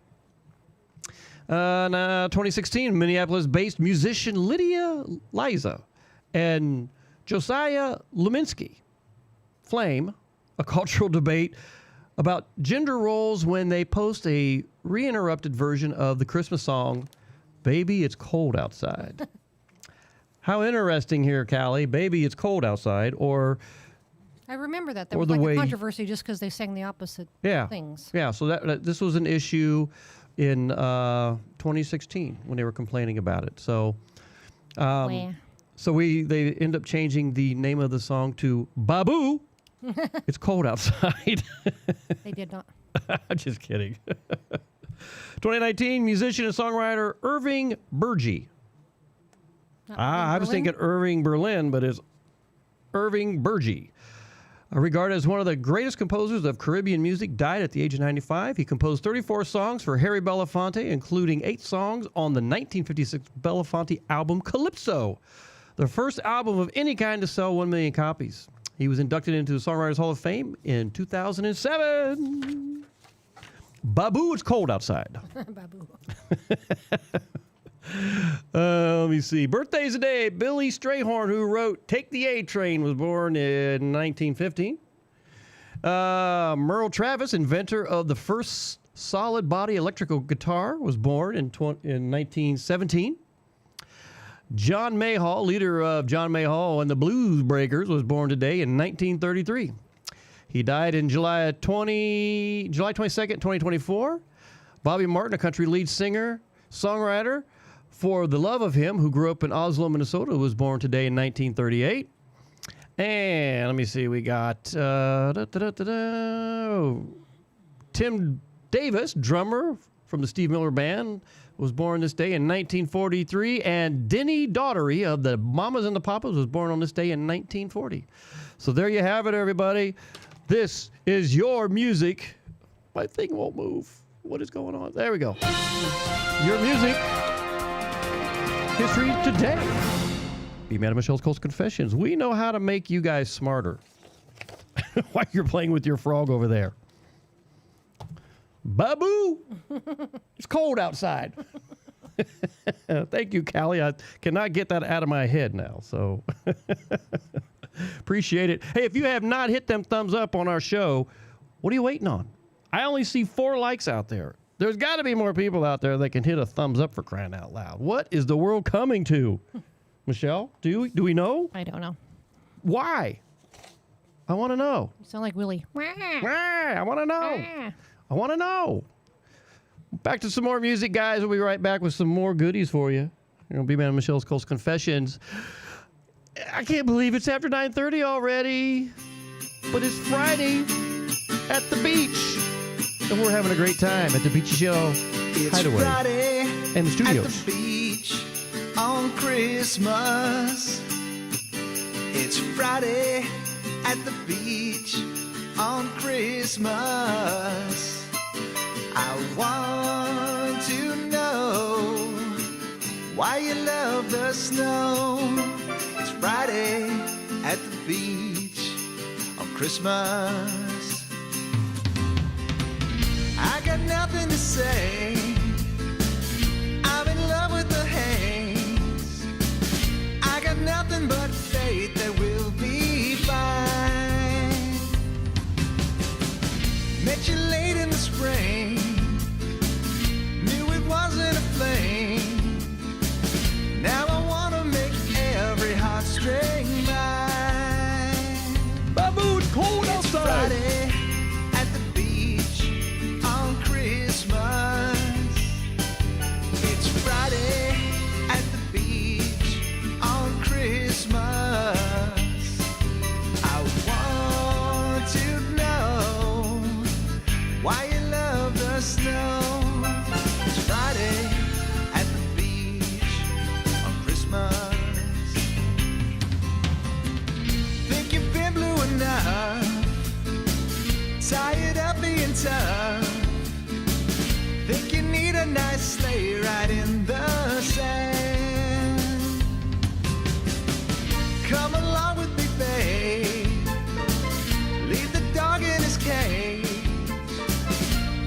2016, Minneapolis-based musician Lydia Liza and Josiah Luminski flame a cultural debate about gender roles when they post a reinterrupted version of the Christmas song, Baby, It's Cold Outside. How interesting here, Callie. Baby, It's Cold Outside, or... I remember that. There was like a controversy just because they sang the opposite things. Yeah, so that this was an issue in 2016 when they were complaining about it. So they end up changing the name of the song to Babu, It's Cold Outside. They did not. I'm just kidding. 2019, musician and songwriter Irving Bergey. I was thinking Irving Berlin, but it's Irving Bergey. Regarded as one of the greatest composers of Caribbean music, died at the age of 95. He composed 34 songs for Harry Belafonte, including 8 songs on the 1956 Belafonte album Calypso, the first album of any kind to sell 1 million copies. He was inducted into the Songwriters Hall of Fame in 2007. Babu, It's Cold Outside. Babu. Let me see. Birthdays today. Billy Strayhorn, who wrote Take the A Train, was born in 1915. Merle Travis, inventor of the first solid body electrical guitar, was born in 1917. John Mayhall, leader of John Mayhall and the Blues Breakers, was born today in 1933. He died in July 22nd, 2024. Bobby Martin, a country lead singer, songwriter for The Love of Him, who grew up in Oslo, Minnesota, was born today in 1938. And let me see, we got Tim Davis, drummer from the Steve Miller Band, was born this day in 1943. And Denny Daughtery of the Mamas and the Papas was born on this day in 1940. So there you have it, everybody. This is your music. My thing won't move. What is going on? There we go. Your music. History today. Be Madam Michelle's Coastal Confessions. We know how to make you guys smarter. While you're playing with your frog over there. Babu! It's cold outside. Thank you, Callie. I cannot get that out of my head now, so appreciate it. Hey, if you have not hit them thumbs up on our show, what are you waiting on? I only see 4 likes out there. There's got to be more people out there that can hit a thumbs up, for crying out loud. What is the world coming to? Michelle, do we know? I don't know. Why? I want to know. You sound like Willie. I want to know. I want to know. Back to some more music, guys. We'll be right back with some more goodies for you. You're going to be Man Michelle's Coastal Confessions. I can't believe it's after 9:30 already. but it's Friday at the beach. And we're having a great time at the Beachy Shell Hideaway Friday and the studios. At the beach on Christmas. It's Friday at the beach on Christmas. I want to know why you love the snow. It's Friday at the beach on Christmas. I got nothing to say. I'm in love with the haze. I got nothing but faith that we'll be fine. Met you late in the spring. Knew it wasn't a flame. Now I wanna make every heartstring mine. Babu, it's cold it's outside. Friday at the beach on Christmas. It's Friday at the beach on Christmas. I want to know why you love the snow. It's Friday at the beach on Christmas. Think you've been blue enough, tired of being tough. Think you need a nice sleigh ride in the sand. Come along with me, babe. Leave the dog in his cage.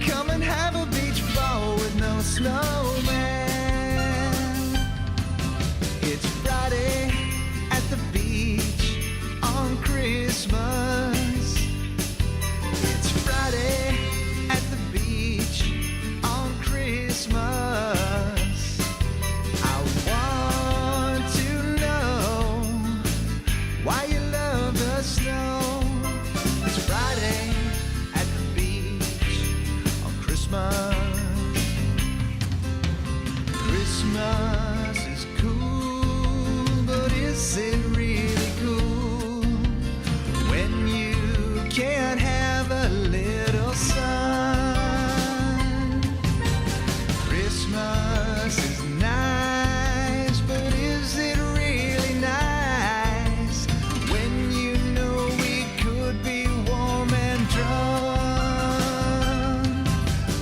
Come and have a beach ball with no snowman. It's Friday at the beach on Christmas. It's Friday at the beach on Christmas. I want to know why you love the snow. It's Friday at the beach on Christmas. Christmas is cool, but is it really cool when you can't have a little sun? Christmas is nice, but is it really nice when you know we could be warm and drunk?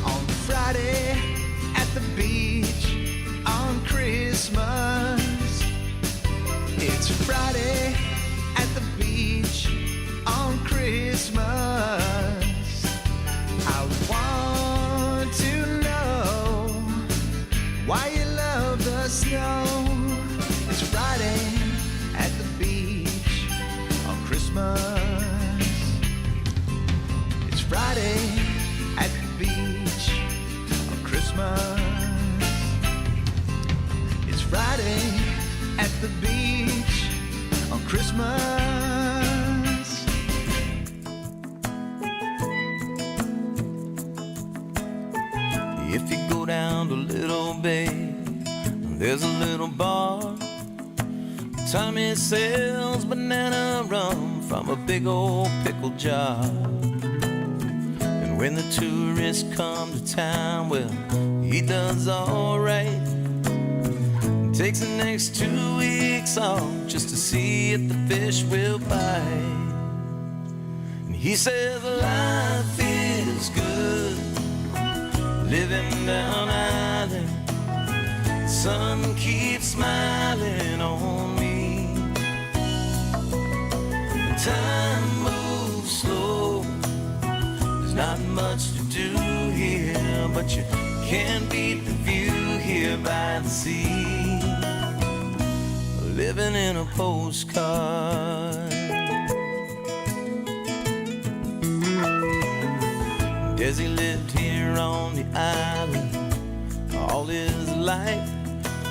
On Friday at the beach on Christmas. It's Friday at the beach on Christmas. I want to know why you love the snow. It's Friday at the beach on Christmas. It's Friday at the beach on Christmas. It's Friday at the beach on Christmas. If you go down to Little Bay, there's a little bar. Tommy sells banana rum from a big old pickle jar. And when the tourists come to town, well, he does alright. Takes the next 2 weeks off just to see if the fish will bite. And he says life is good, living down island. The sun keeps smiling on me. The time moves slow. There's not much to do here, but you can't beat the view here by the sea. Living in a postcard. Desi lived here on the island all his life,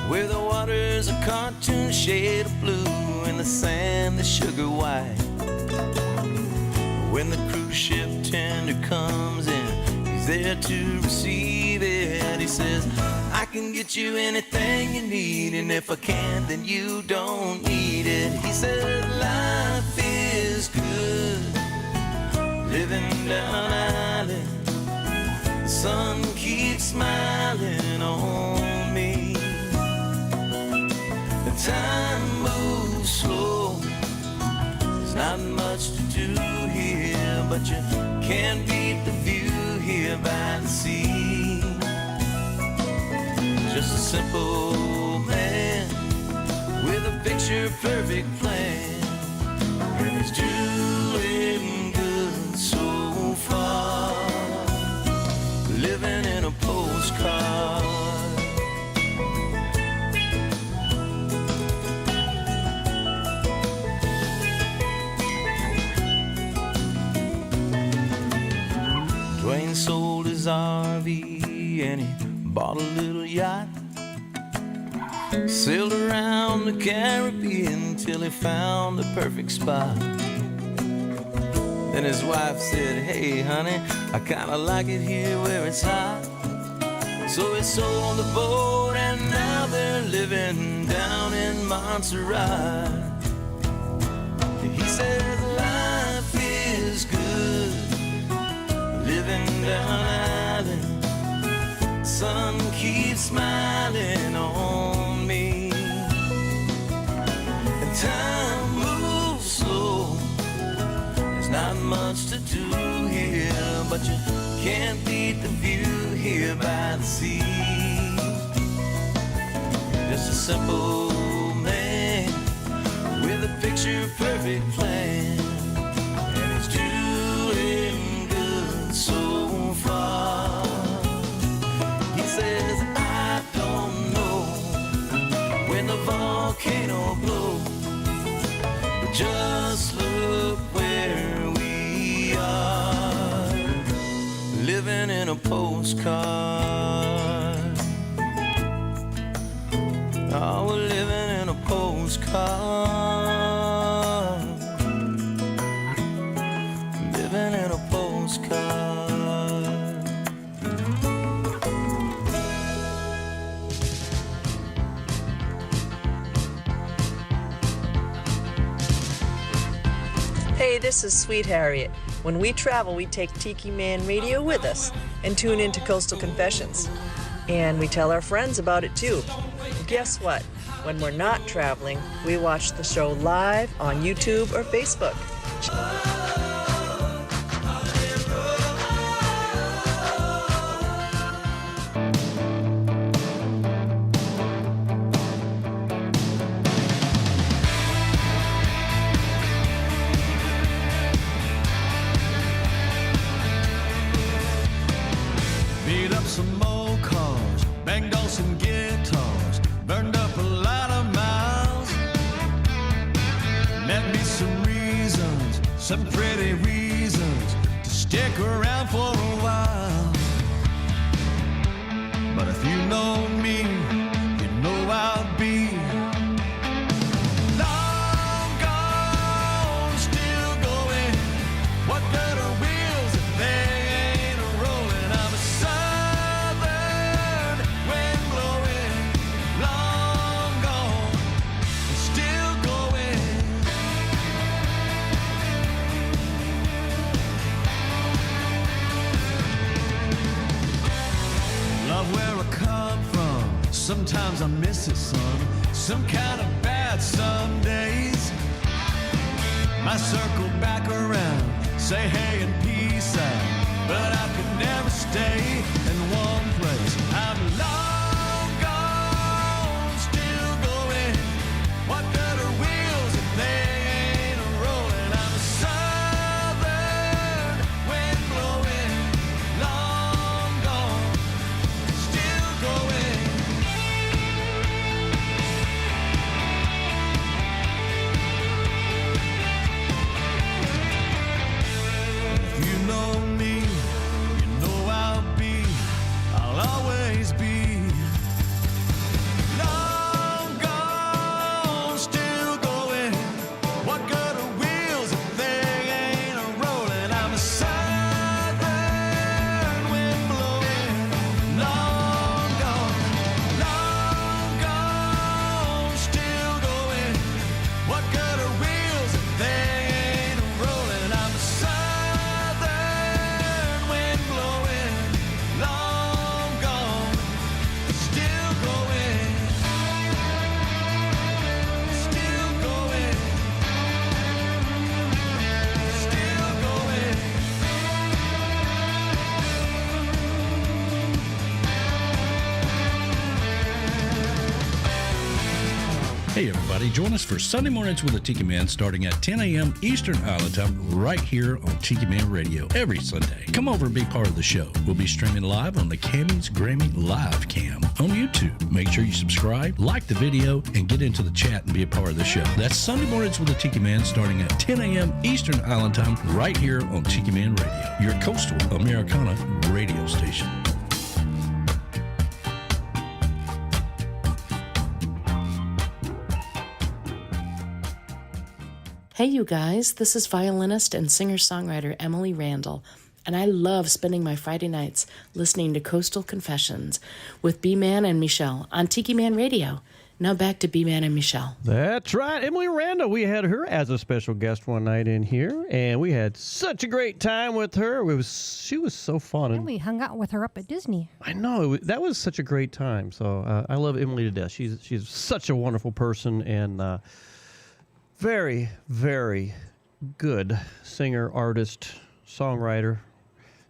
where the water's a cartoon shade of blue and the sand is sugar white. When the cruise ship tender comes in, he's there to receive it. He says, I can get you anything you need, and if I can't, then you don't need it. He said, life is good, living down island. The sun keeps smiling on me. The time moves slow. There's not much to do here, but you can't beat the view here by the sea. Just a simple man with a picture-perfect plan, and he's doing good so far, living in a postcard. Dwayne sold his RV and he bought a little yacht. Sailed around the Caribbean till he found the perfect spot. Then his wife said, hey honey, I kinda like it here where it's hot. So he sold the boat and now they're living down in Montserrat. He says life is good, living down island. Sun keeps smiling on me, and time moves slow. There's not much to do here, but you can't beat the view here by the sea. Just a simple man with a picture-perfect plan, and he's doing good so far. He says, I don't know when the volcano blows, but just look where we are, living in a postcard. Oh, we're living in a postcard, living in a postcard. Hey, this is Sweet Harriet. When we travel, we take Tiki Man Radio with us and tune into Coastal Confessions. And we tell our friends about it too. Guess what? When we're not traveling, we watch the show live on YouTube or Facebook. Beat up some old cars, banged on some guitars, burned up a lot of miles. Met me some reasons, some pretty reasons to stick around for a while. But if you know me, you know I'll be long gone, still going. What good are wheels if they ain't rolling? I'm a southern wind blowing, long gone, still going. Love where I come from, sometimes I miss it, son. Some kind of bad some days. Might circle back around, say hey and peace out, but I could never stay in one place. I'm long gone, still going. What good are wheels if they ain't rolling? I'm a southern wind blowing, long gone, still going. If you know me, you know I'll always Hey everybody, join us for Sunday Mornings with the Tiki Man starting at 10 a.m. Eastern Island Time right here on Tiki Man Radio every Sunday. Come over and be part of the show. We'll be streaming live on the Cammy's Grammy Live Cam on YouTube. Make sure you subscribe, like the video, and get into the chat and be a part of the show. That's Sunday Mornings with the Tiki Man starting at 10 a.m. Eastern Island Time right here on Tiki Man Radio, your coastal Americana radio station. Hey, you guys, this is violinist and singer-songwriter Emily Randall, and I love spending my Friday nights listening to Coastal Confessions with B-Man and Michelle on Tiki Man Radio. Now back to B-Man and Michelle. That's right, Emily Randall. We had her as a special guest one night in here, and we had such a great time with her. She was so fun. And we hung out with her up at Disney. I know. That was such a great time. So I love Emily to death. She's such a wonderful person, and very, very good singer, artist, songwriter,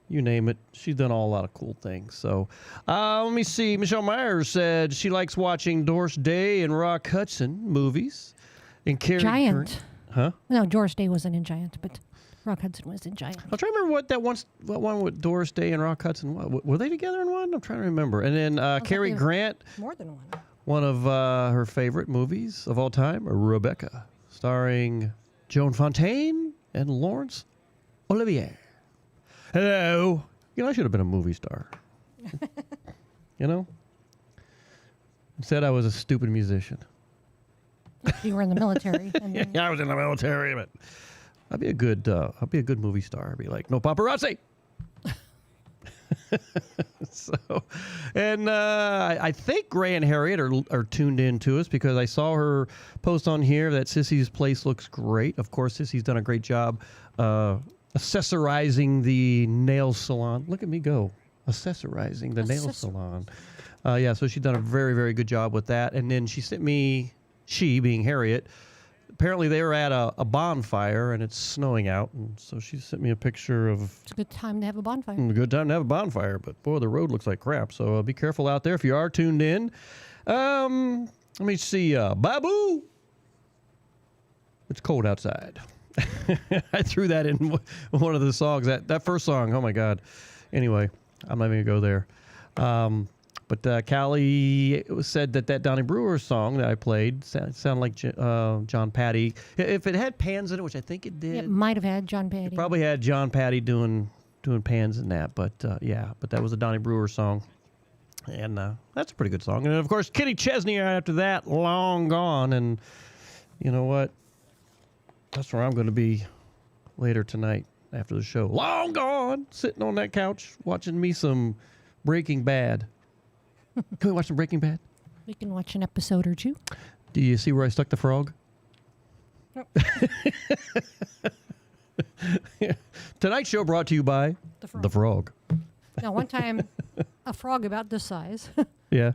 you name it. She's done a lot of cool things. So let me see. Michelle Myers said she likes watching Doris Day and Rock Hudson movies. And Carrie Giant. Huh? No, Doris Day wasn't in Giant, but Rock Hudson was in Giant. I'm trying to remember what one with Doris Day and Rock Hudson. Were they together in one? I'm trying to remember. And then Cary Grant. More than one. One of her favorite movies of all time, Rebecca, starring Joan Fontaine and Laurence Olivier. Hello. I should have been a movie star. Instead, I was a stupid musician. You were in the military. Yeah, I was in the military, but I'd be a good movie star. I'd be like, no paparazzi. I think Ray and Harriet are tuned in to us because I saw her post on here that Sissy's place looks great. Of course, Sissy's done a great job accessorizing the nail salon. Look at me go. Accessorizing the nail salon. So she's done a very, very good job with that. And then she sent me, she being Harriet, apparently they were at a bonfire and it's snowing out. And so she sent me a picture of... It's a good time to have a bonfire. A good time to have a bonfire, but boy, the road looks like crap. So be careful out there if you are tuned in. Let me see. Babu. It's cold outside. I threw that in one of the songs. That first song, oh my God. Anyway, I'm not even going to go there. But Callie said that Donnie Brewer song that I played sounded like John Patty. If it had pans in it, which I think it did. It might have had John Patty. It probably had John Patty doing pans in that. But but that was a Donnie Brewer song. And that's a pretty good song. And then, of course, Kenny Chesney after that, long gone. And you know what? That's where I'm going to be later tonight after the show. Long gone, sitting on that couch watching me some Breaking Bad. Can we watch some Breaking Bad? We can watch an episode or two. Do you see where I stuck the frog? Nope. Tonight's show brought to you by The Frog. Now, one time, a frog about this size Yeah.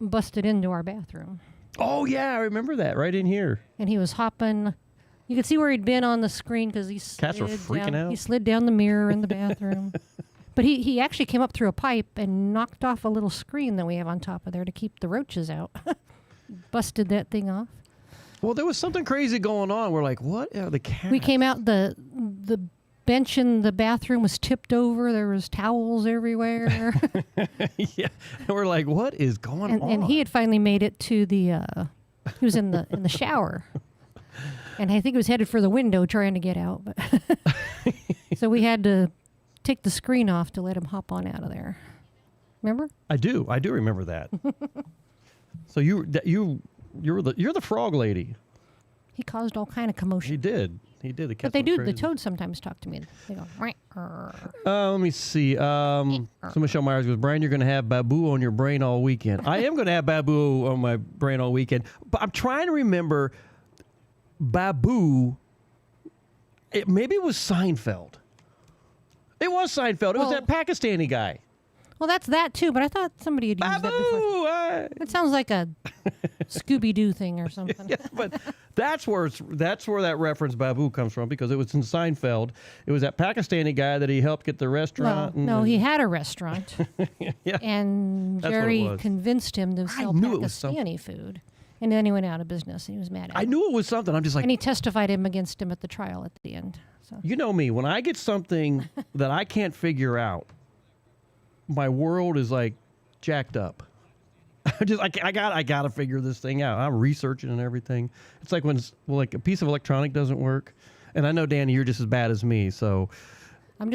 busted into our bathroom. Oh, yeah, I remember that right in here. And he was hopping. You could see where he'd been on the screen because he Cats were freaking out. He slid down the mirror in the bathroom. But he actually came up through a pipe and knocked off a little screen that we have on top of there to keep the roaches out. Busted that thing off. Well, there was something crazy going on. We're like, what are the cats? We came out, the bench in the bathroom was tipped over. There was towels everywhere. Yeah. And we're like, what is going on? And he had finally made it to the, he was in the shower. And I think he was headed for the window trying to get out. But so we had to take the screen off to let him hop on out of there. Remember? I do remember that. So you're the frog lady. He caused all kind of commotion. He did. The cats but they went do. crazy. The toads sometimes talk to me. They go. Let me see. So Michelle Myers goes, Brian, you're going to have Babu on your brain all weekend. I am going to have Babu on my brain all weekend. But I'm trying to remember Babu. Maybe it was Seinfeld. It was Seinfeld. It was that Pakistani guy. Well, that's that too, but I thought somebody had used that before. It sounds like a Scooby-Doo thing or something. Yeah, but that's where that reference Babu comes from because it was in Seinfeld. It was that Pakistani guy that he helped get the restaurant. No, he had a restaurant. Yeah, and that's what it Jerry was. convinced him to sell Pakistani food. And then he went out of business, and he was mad at I him. knew it was something. I'm just like, And he testified against him at the trial at the end. So you know me, when I get something that I can't figure out, my world is like jacked up. I gotta figure this thing out. I'm researching and everything. It's like when like a piece of electronic doesn't work, and I know, Danny, you're just as bad as me. So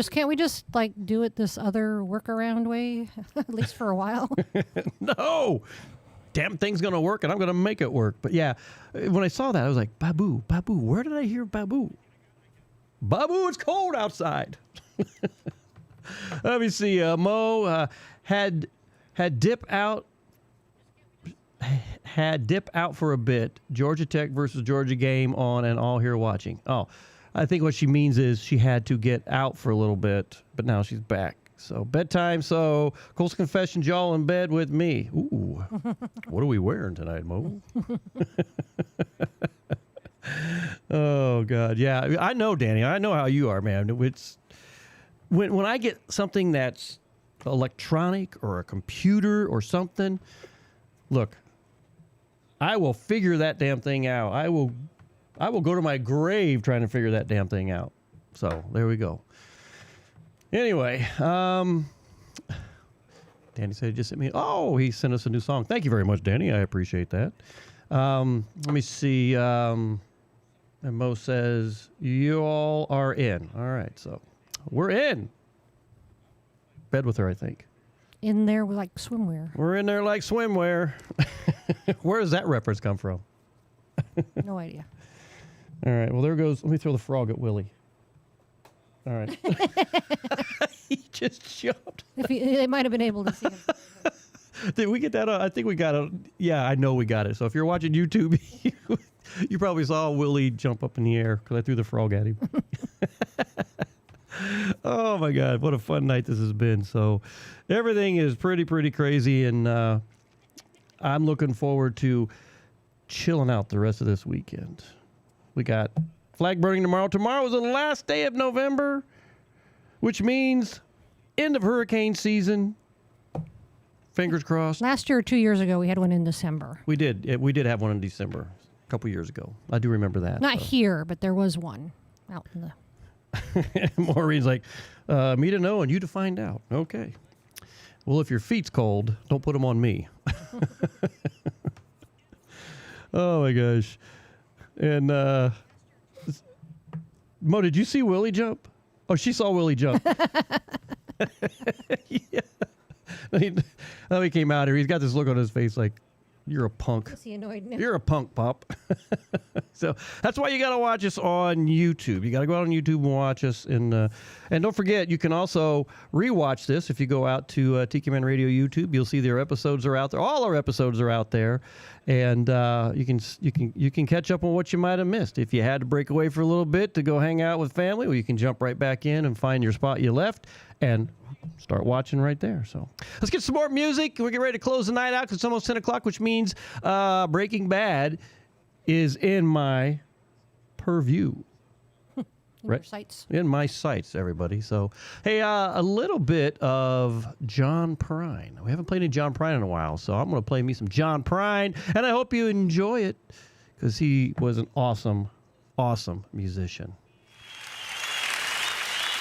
can't we just like do it this other workaround way, at least for a while? No, damn thing's gonna work, and I'm gonna make it work. But yeah, when I saw that, I was like, Babu, where did I hear Babu? Babu, it's cold outside. Let me see. Mo had dip out for a bit. Georgia Tech versus Georgia game on and all here watching. Oh, I think what she means is she had to get out for a little bit, but now she's back. So bedtime. So Cole's Confessions, y'all in bed with me. Ooh, what are we wearing tonight, Mo? Oh God, yeah. I know, Danny. I know how you are, man. It's when I get something that's electronic or a computer or something. Look, I will figure that damn thing out. I will go to my grave trying to figure that damn thing out. So there we go. Anyway, Danny said he just sent me. Oh, he sent us a new song. Thank you very much, Danny. I appreciate that. Let me see. And Mo says you all are in. All right, so we're in bed with her, I think. In there with like swimwear. We're in there like swimwear. Where does that reference come from? No idea. All right. Well, there goes. Let me throw the frog at Willie. All right. He just jumped. They might have been able to see him. Did we get that? I think we got it. Yeah, I know we got it. So if you're watching YouTube, you probably saw Willie jump up in the air because I threw the frog at him. Oh my God, what a fun night this has been. So everything is pretty crazy, and I'm looking forward to chilling out the rest of this weekend. We got flag burning tomorrow. Tomorrow is the last day of November, which means end of hurricane season. Fingers crossed. Last year or 2 years ago, we had one in December. We did. We did have one in December a couple years ago. I do remember that. Not here, but there was one out in the... Maureen's like, me to know and you to find out. Okay. Well, if your feet's cold, don't put them on me. Oh, my gosh. And, Mo, did you see Willie jump? Oh, she saw Willie jump. Yeah. He came out here. He's got this look on his face like, you're a punk. Is he annoyed now? You're a punk, Pop. So that's why you got to watch us on YouTube. You got to go out on YouTube and watch us. And don't forget, you can also rewatch this. If you go out to Tiki Man Radio YouTube, you'll see their episodes are out there. All our episodes are out there. And you can catch up on what you might have missed. If you had to break away for a little bit to go hang out with family, well, you can jump right back in and find your spot you left and start watching right there. So let's get some more music. We're getting ready to close the night out because it's almost 10 o'clock, which means Breaking Bad is in my purview. Your sights. In my sights, everybody. So, hey, a little bit of John Prine. We haven't played any John Prine in a while, so I'm going to play me some John Prine, and I hope you enjoy it because he was an awesome, awesome musician.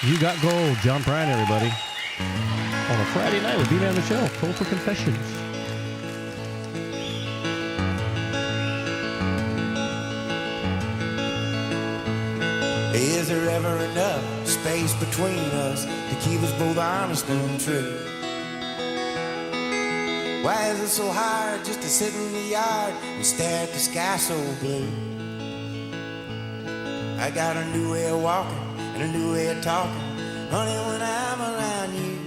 You got gold, John Prine, everybody. On a Friday night with B-Man Michelle, Cold for Confessions. Is there ever enough space between us to keep us both honest and true? Why is it so hard just to sit in the yard and stare at the sky so blue? I got a new way of walking and a new way of talking, honey, when I'm around you.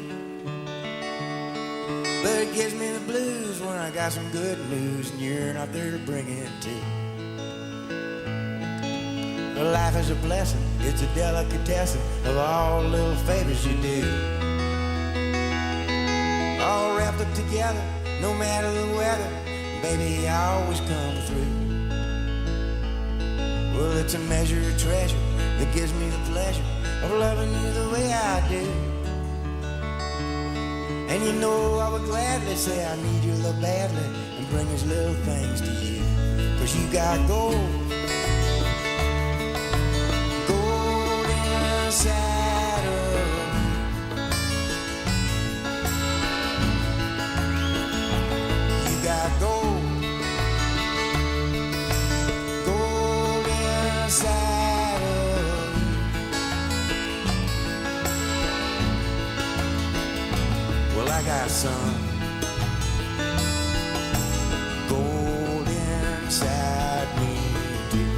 But it gives me the blues when I got some good news and you're not there to bring it to. Life is a blessing, it's a delicatessen of all the little favors you do. All wrapped up together, no matter the weather, baby, you always come through. Well, it's a measure of treasure that gives me the pleasure of loving you the way I do. And you know I would gladly say I need your love badly and bring his little things to you. 'Cause you got gold, gold inside of me. You got gold, gold inside of me. Well, I got some gold inside me too.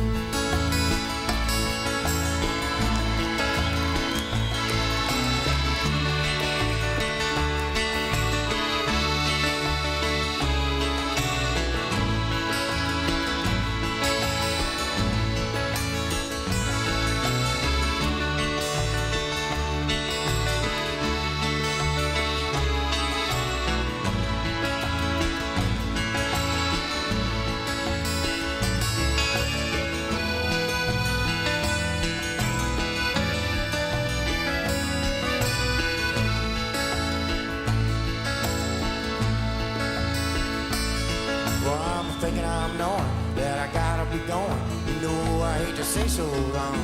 Well, I'm thinking I'm knowing that I gotta be going. You know, I hate to say so wrong.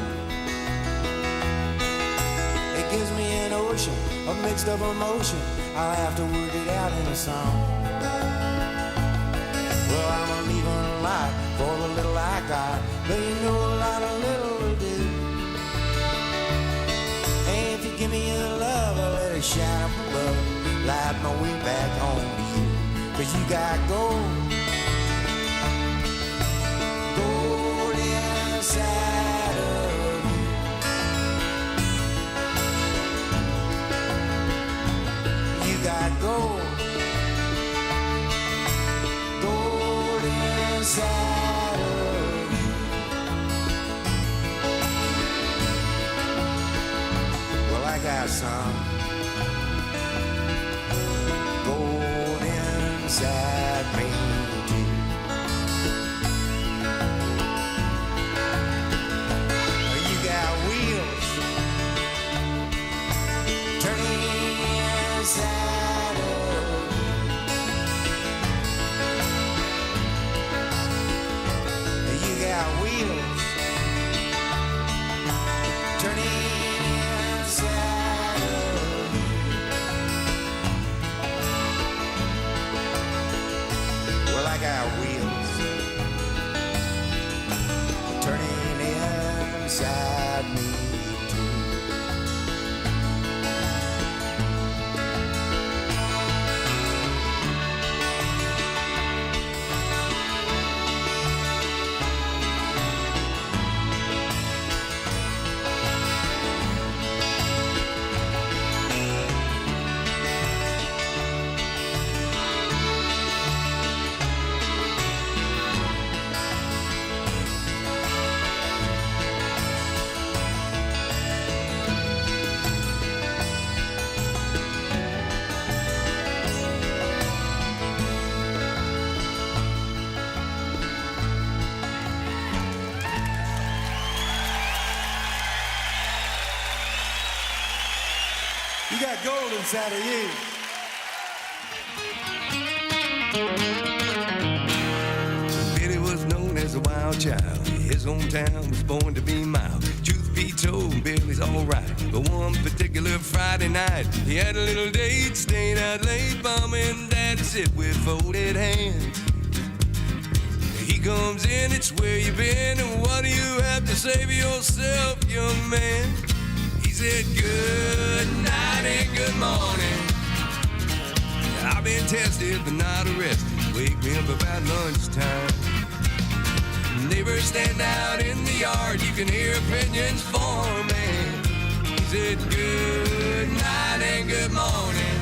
It gives me an ocean, a mixed up emotion. I'll have to work it out in a song. Well, I'm leaving a lot for the little I got, but you know a lot of little will do. And if you give me your love, I'll let it shine up above, light my way back home to you. 'Cause you got gold, gold inside of you. You got gold, gold inside of you. Well, I got some gold inside me too. You got wheels turning inside of you. You got wheels turning inside of you. Well, I got wheels turning inside me too. You got gold inside of you. Billy was known as a wild child. His hometown was born to be mild. Truth be told, Billy's alright. But one particular Friday night, he had a little date, staying out late. Mom and Dad sit with folded hands. He comes in, it's where you been, and what do you have to say for yourself, young man? He said, good night and good morning. I've been tested but not arrested. Wake me up about lunchtime. Neighbors stand out in the yard, you can hear opinions forming. He said, good night and good morning.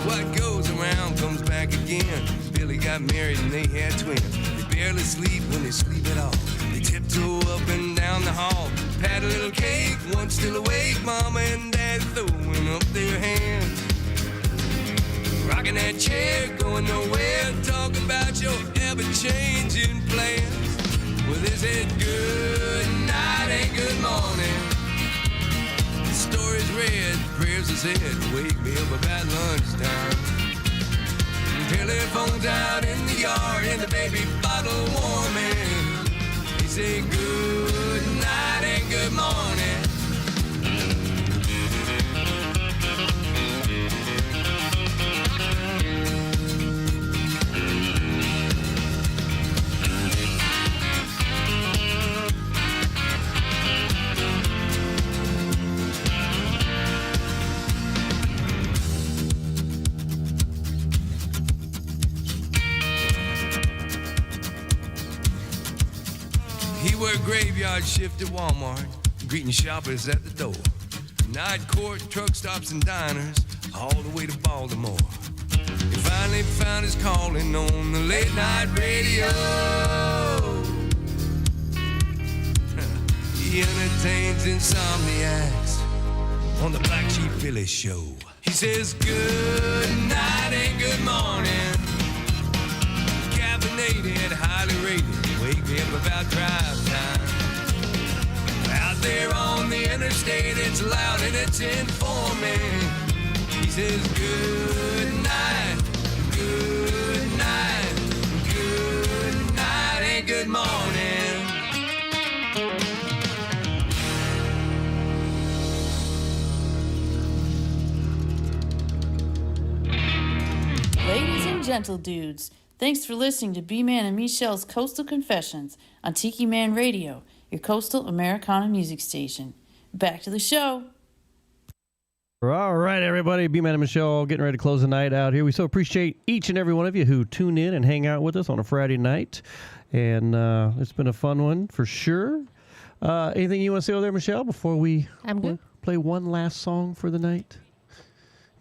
What goes around comes back again. Billy got married and they had twins. They barely sleep when they sleep at all. They tiptoe up and down the hall, pat a little cake, one still awake. Mama and Dad throwing up their hands, rocking that chair, going nowhere. Talk about your ever-changing plans. Well, they said good night and good morning. red, prayers are said, wake me up about lunchtime. Telephone's out in the yard and the baby bottle warming. They say good night and good morning. He worked graveyard shift at Walmart, greeting shoppers at the door. Night court, truck stops and diners, all the way to Baltimore. He finally found his calling on the late night radio. He entertains insomniacs on the Black Sheep Phillies show. He says good night and good morning. Caffeinated, highly rated, wake me up about drive time. Out there on the interstate, it's loud and it's informing. He says good night, good night, good night and good morning. Ladies and gentle dudes, thanks for listening to B-Man and Michelle's Coastal Confessions on Tiki Man Radio, your coastal Americana music station. Back to the show. All right, everybody. B-Man and Michelle getting ready to close the night out here. We so appreciate each and every one of you who tune in and hang out with us on a Friday night. And it's been a fun one for sure. Anything you want to say over there, Michelle, before we play one last song for the night?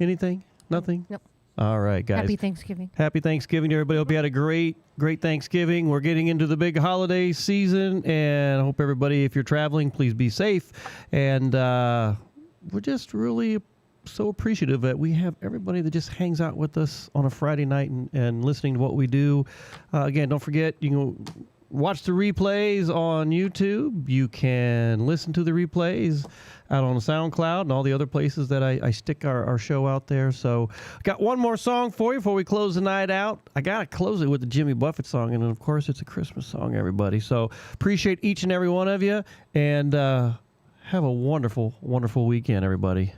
Anything? Nothing? Nope. All right, guys. Happy Thanksgiving. Happy Thanksgiving to everybody. Hope you had a great Thanksgiving. We're getting into the big holiday season, and I hope everybody, if you're traveling, please be safe. And we're just really so appreciative that we have everybody that just hangs out with us on a Friday night and listening to what we do. Again, don't forget, you can watch the replays on YouTube. You can listen to the replays out on SoundCloud and all the other places that I stick our show out there. So got one more song for you before we close the night out. I got to close it with the Jimmy Buffett song. And, of course, it's a Christmas song, everybody. So appreciate each and every one of you. And have a wonderful, wonderful weekend, everybody.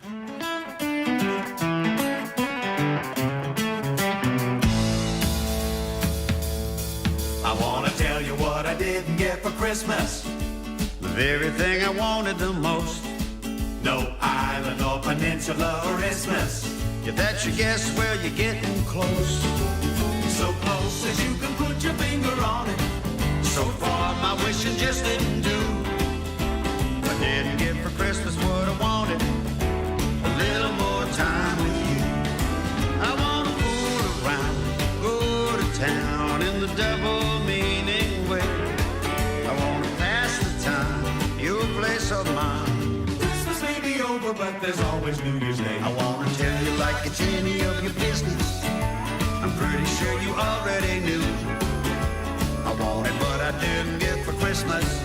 I want to tell you what I didn't get for Christmas. The very thing I wanted the most. No island or peninsula or isthmus. Yeah, that's your guess where you're getting close. So close as you can put your finger on it. So far my wishing just didn't do. I didn't get for Christmas what I wanted. A little more time with you. I want to fool around, go to town in the double meaning way. I want to pass the time, your place or mine. Christmas may be over, but there's always New Year's Day. I want to tell you like it's any of your business. I'm pretty sure you already knew. I wanted, but I didn't get for Christmas.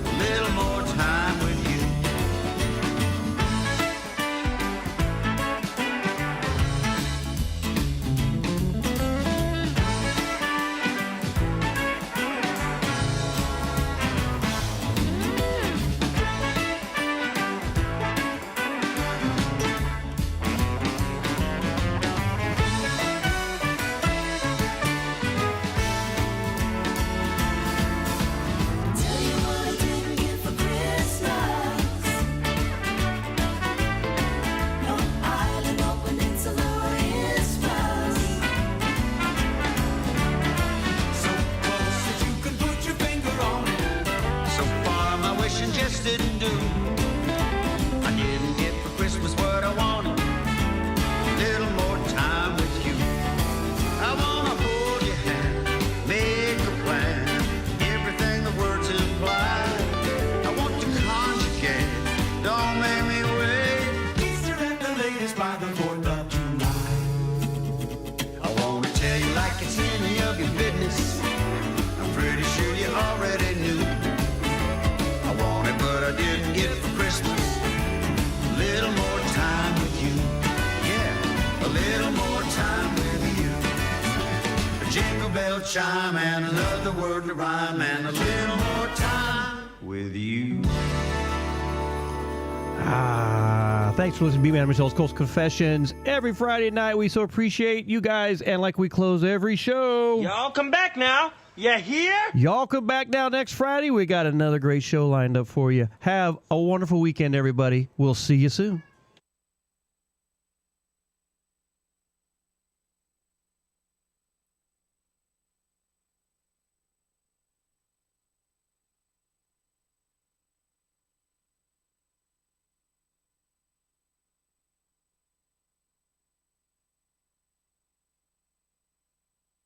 A little more time with you. Didn't do. I didn't get for Christmas what I wanted. A little more time with you. I wanna hold your hand, make a plan, everything the words imply. I want to conjugate, don't make me wait. Easter at the latest by the 4th of July. I wanna tell you like it's any of your business. I'm pretty sure you already knew. But I didn't get for Christmas a little more bell chime and another word to rhyme and a little more time with you. Thanks for listening to B-Man and Michelle's Coastal Confessions every Friday night. We so appreciate you guys, and like we close every show. Y'all come back now. You hear? Y'all come back now next Friday. We got another great show lined up for you. Have a wonderful weekend, everybody. We'll see you soon.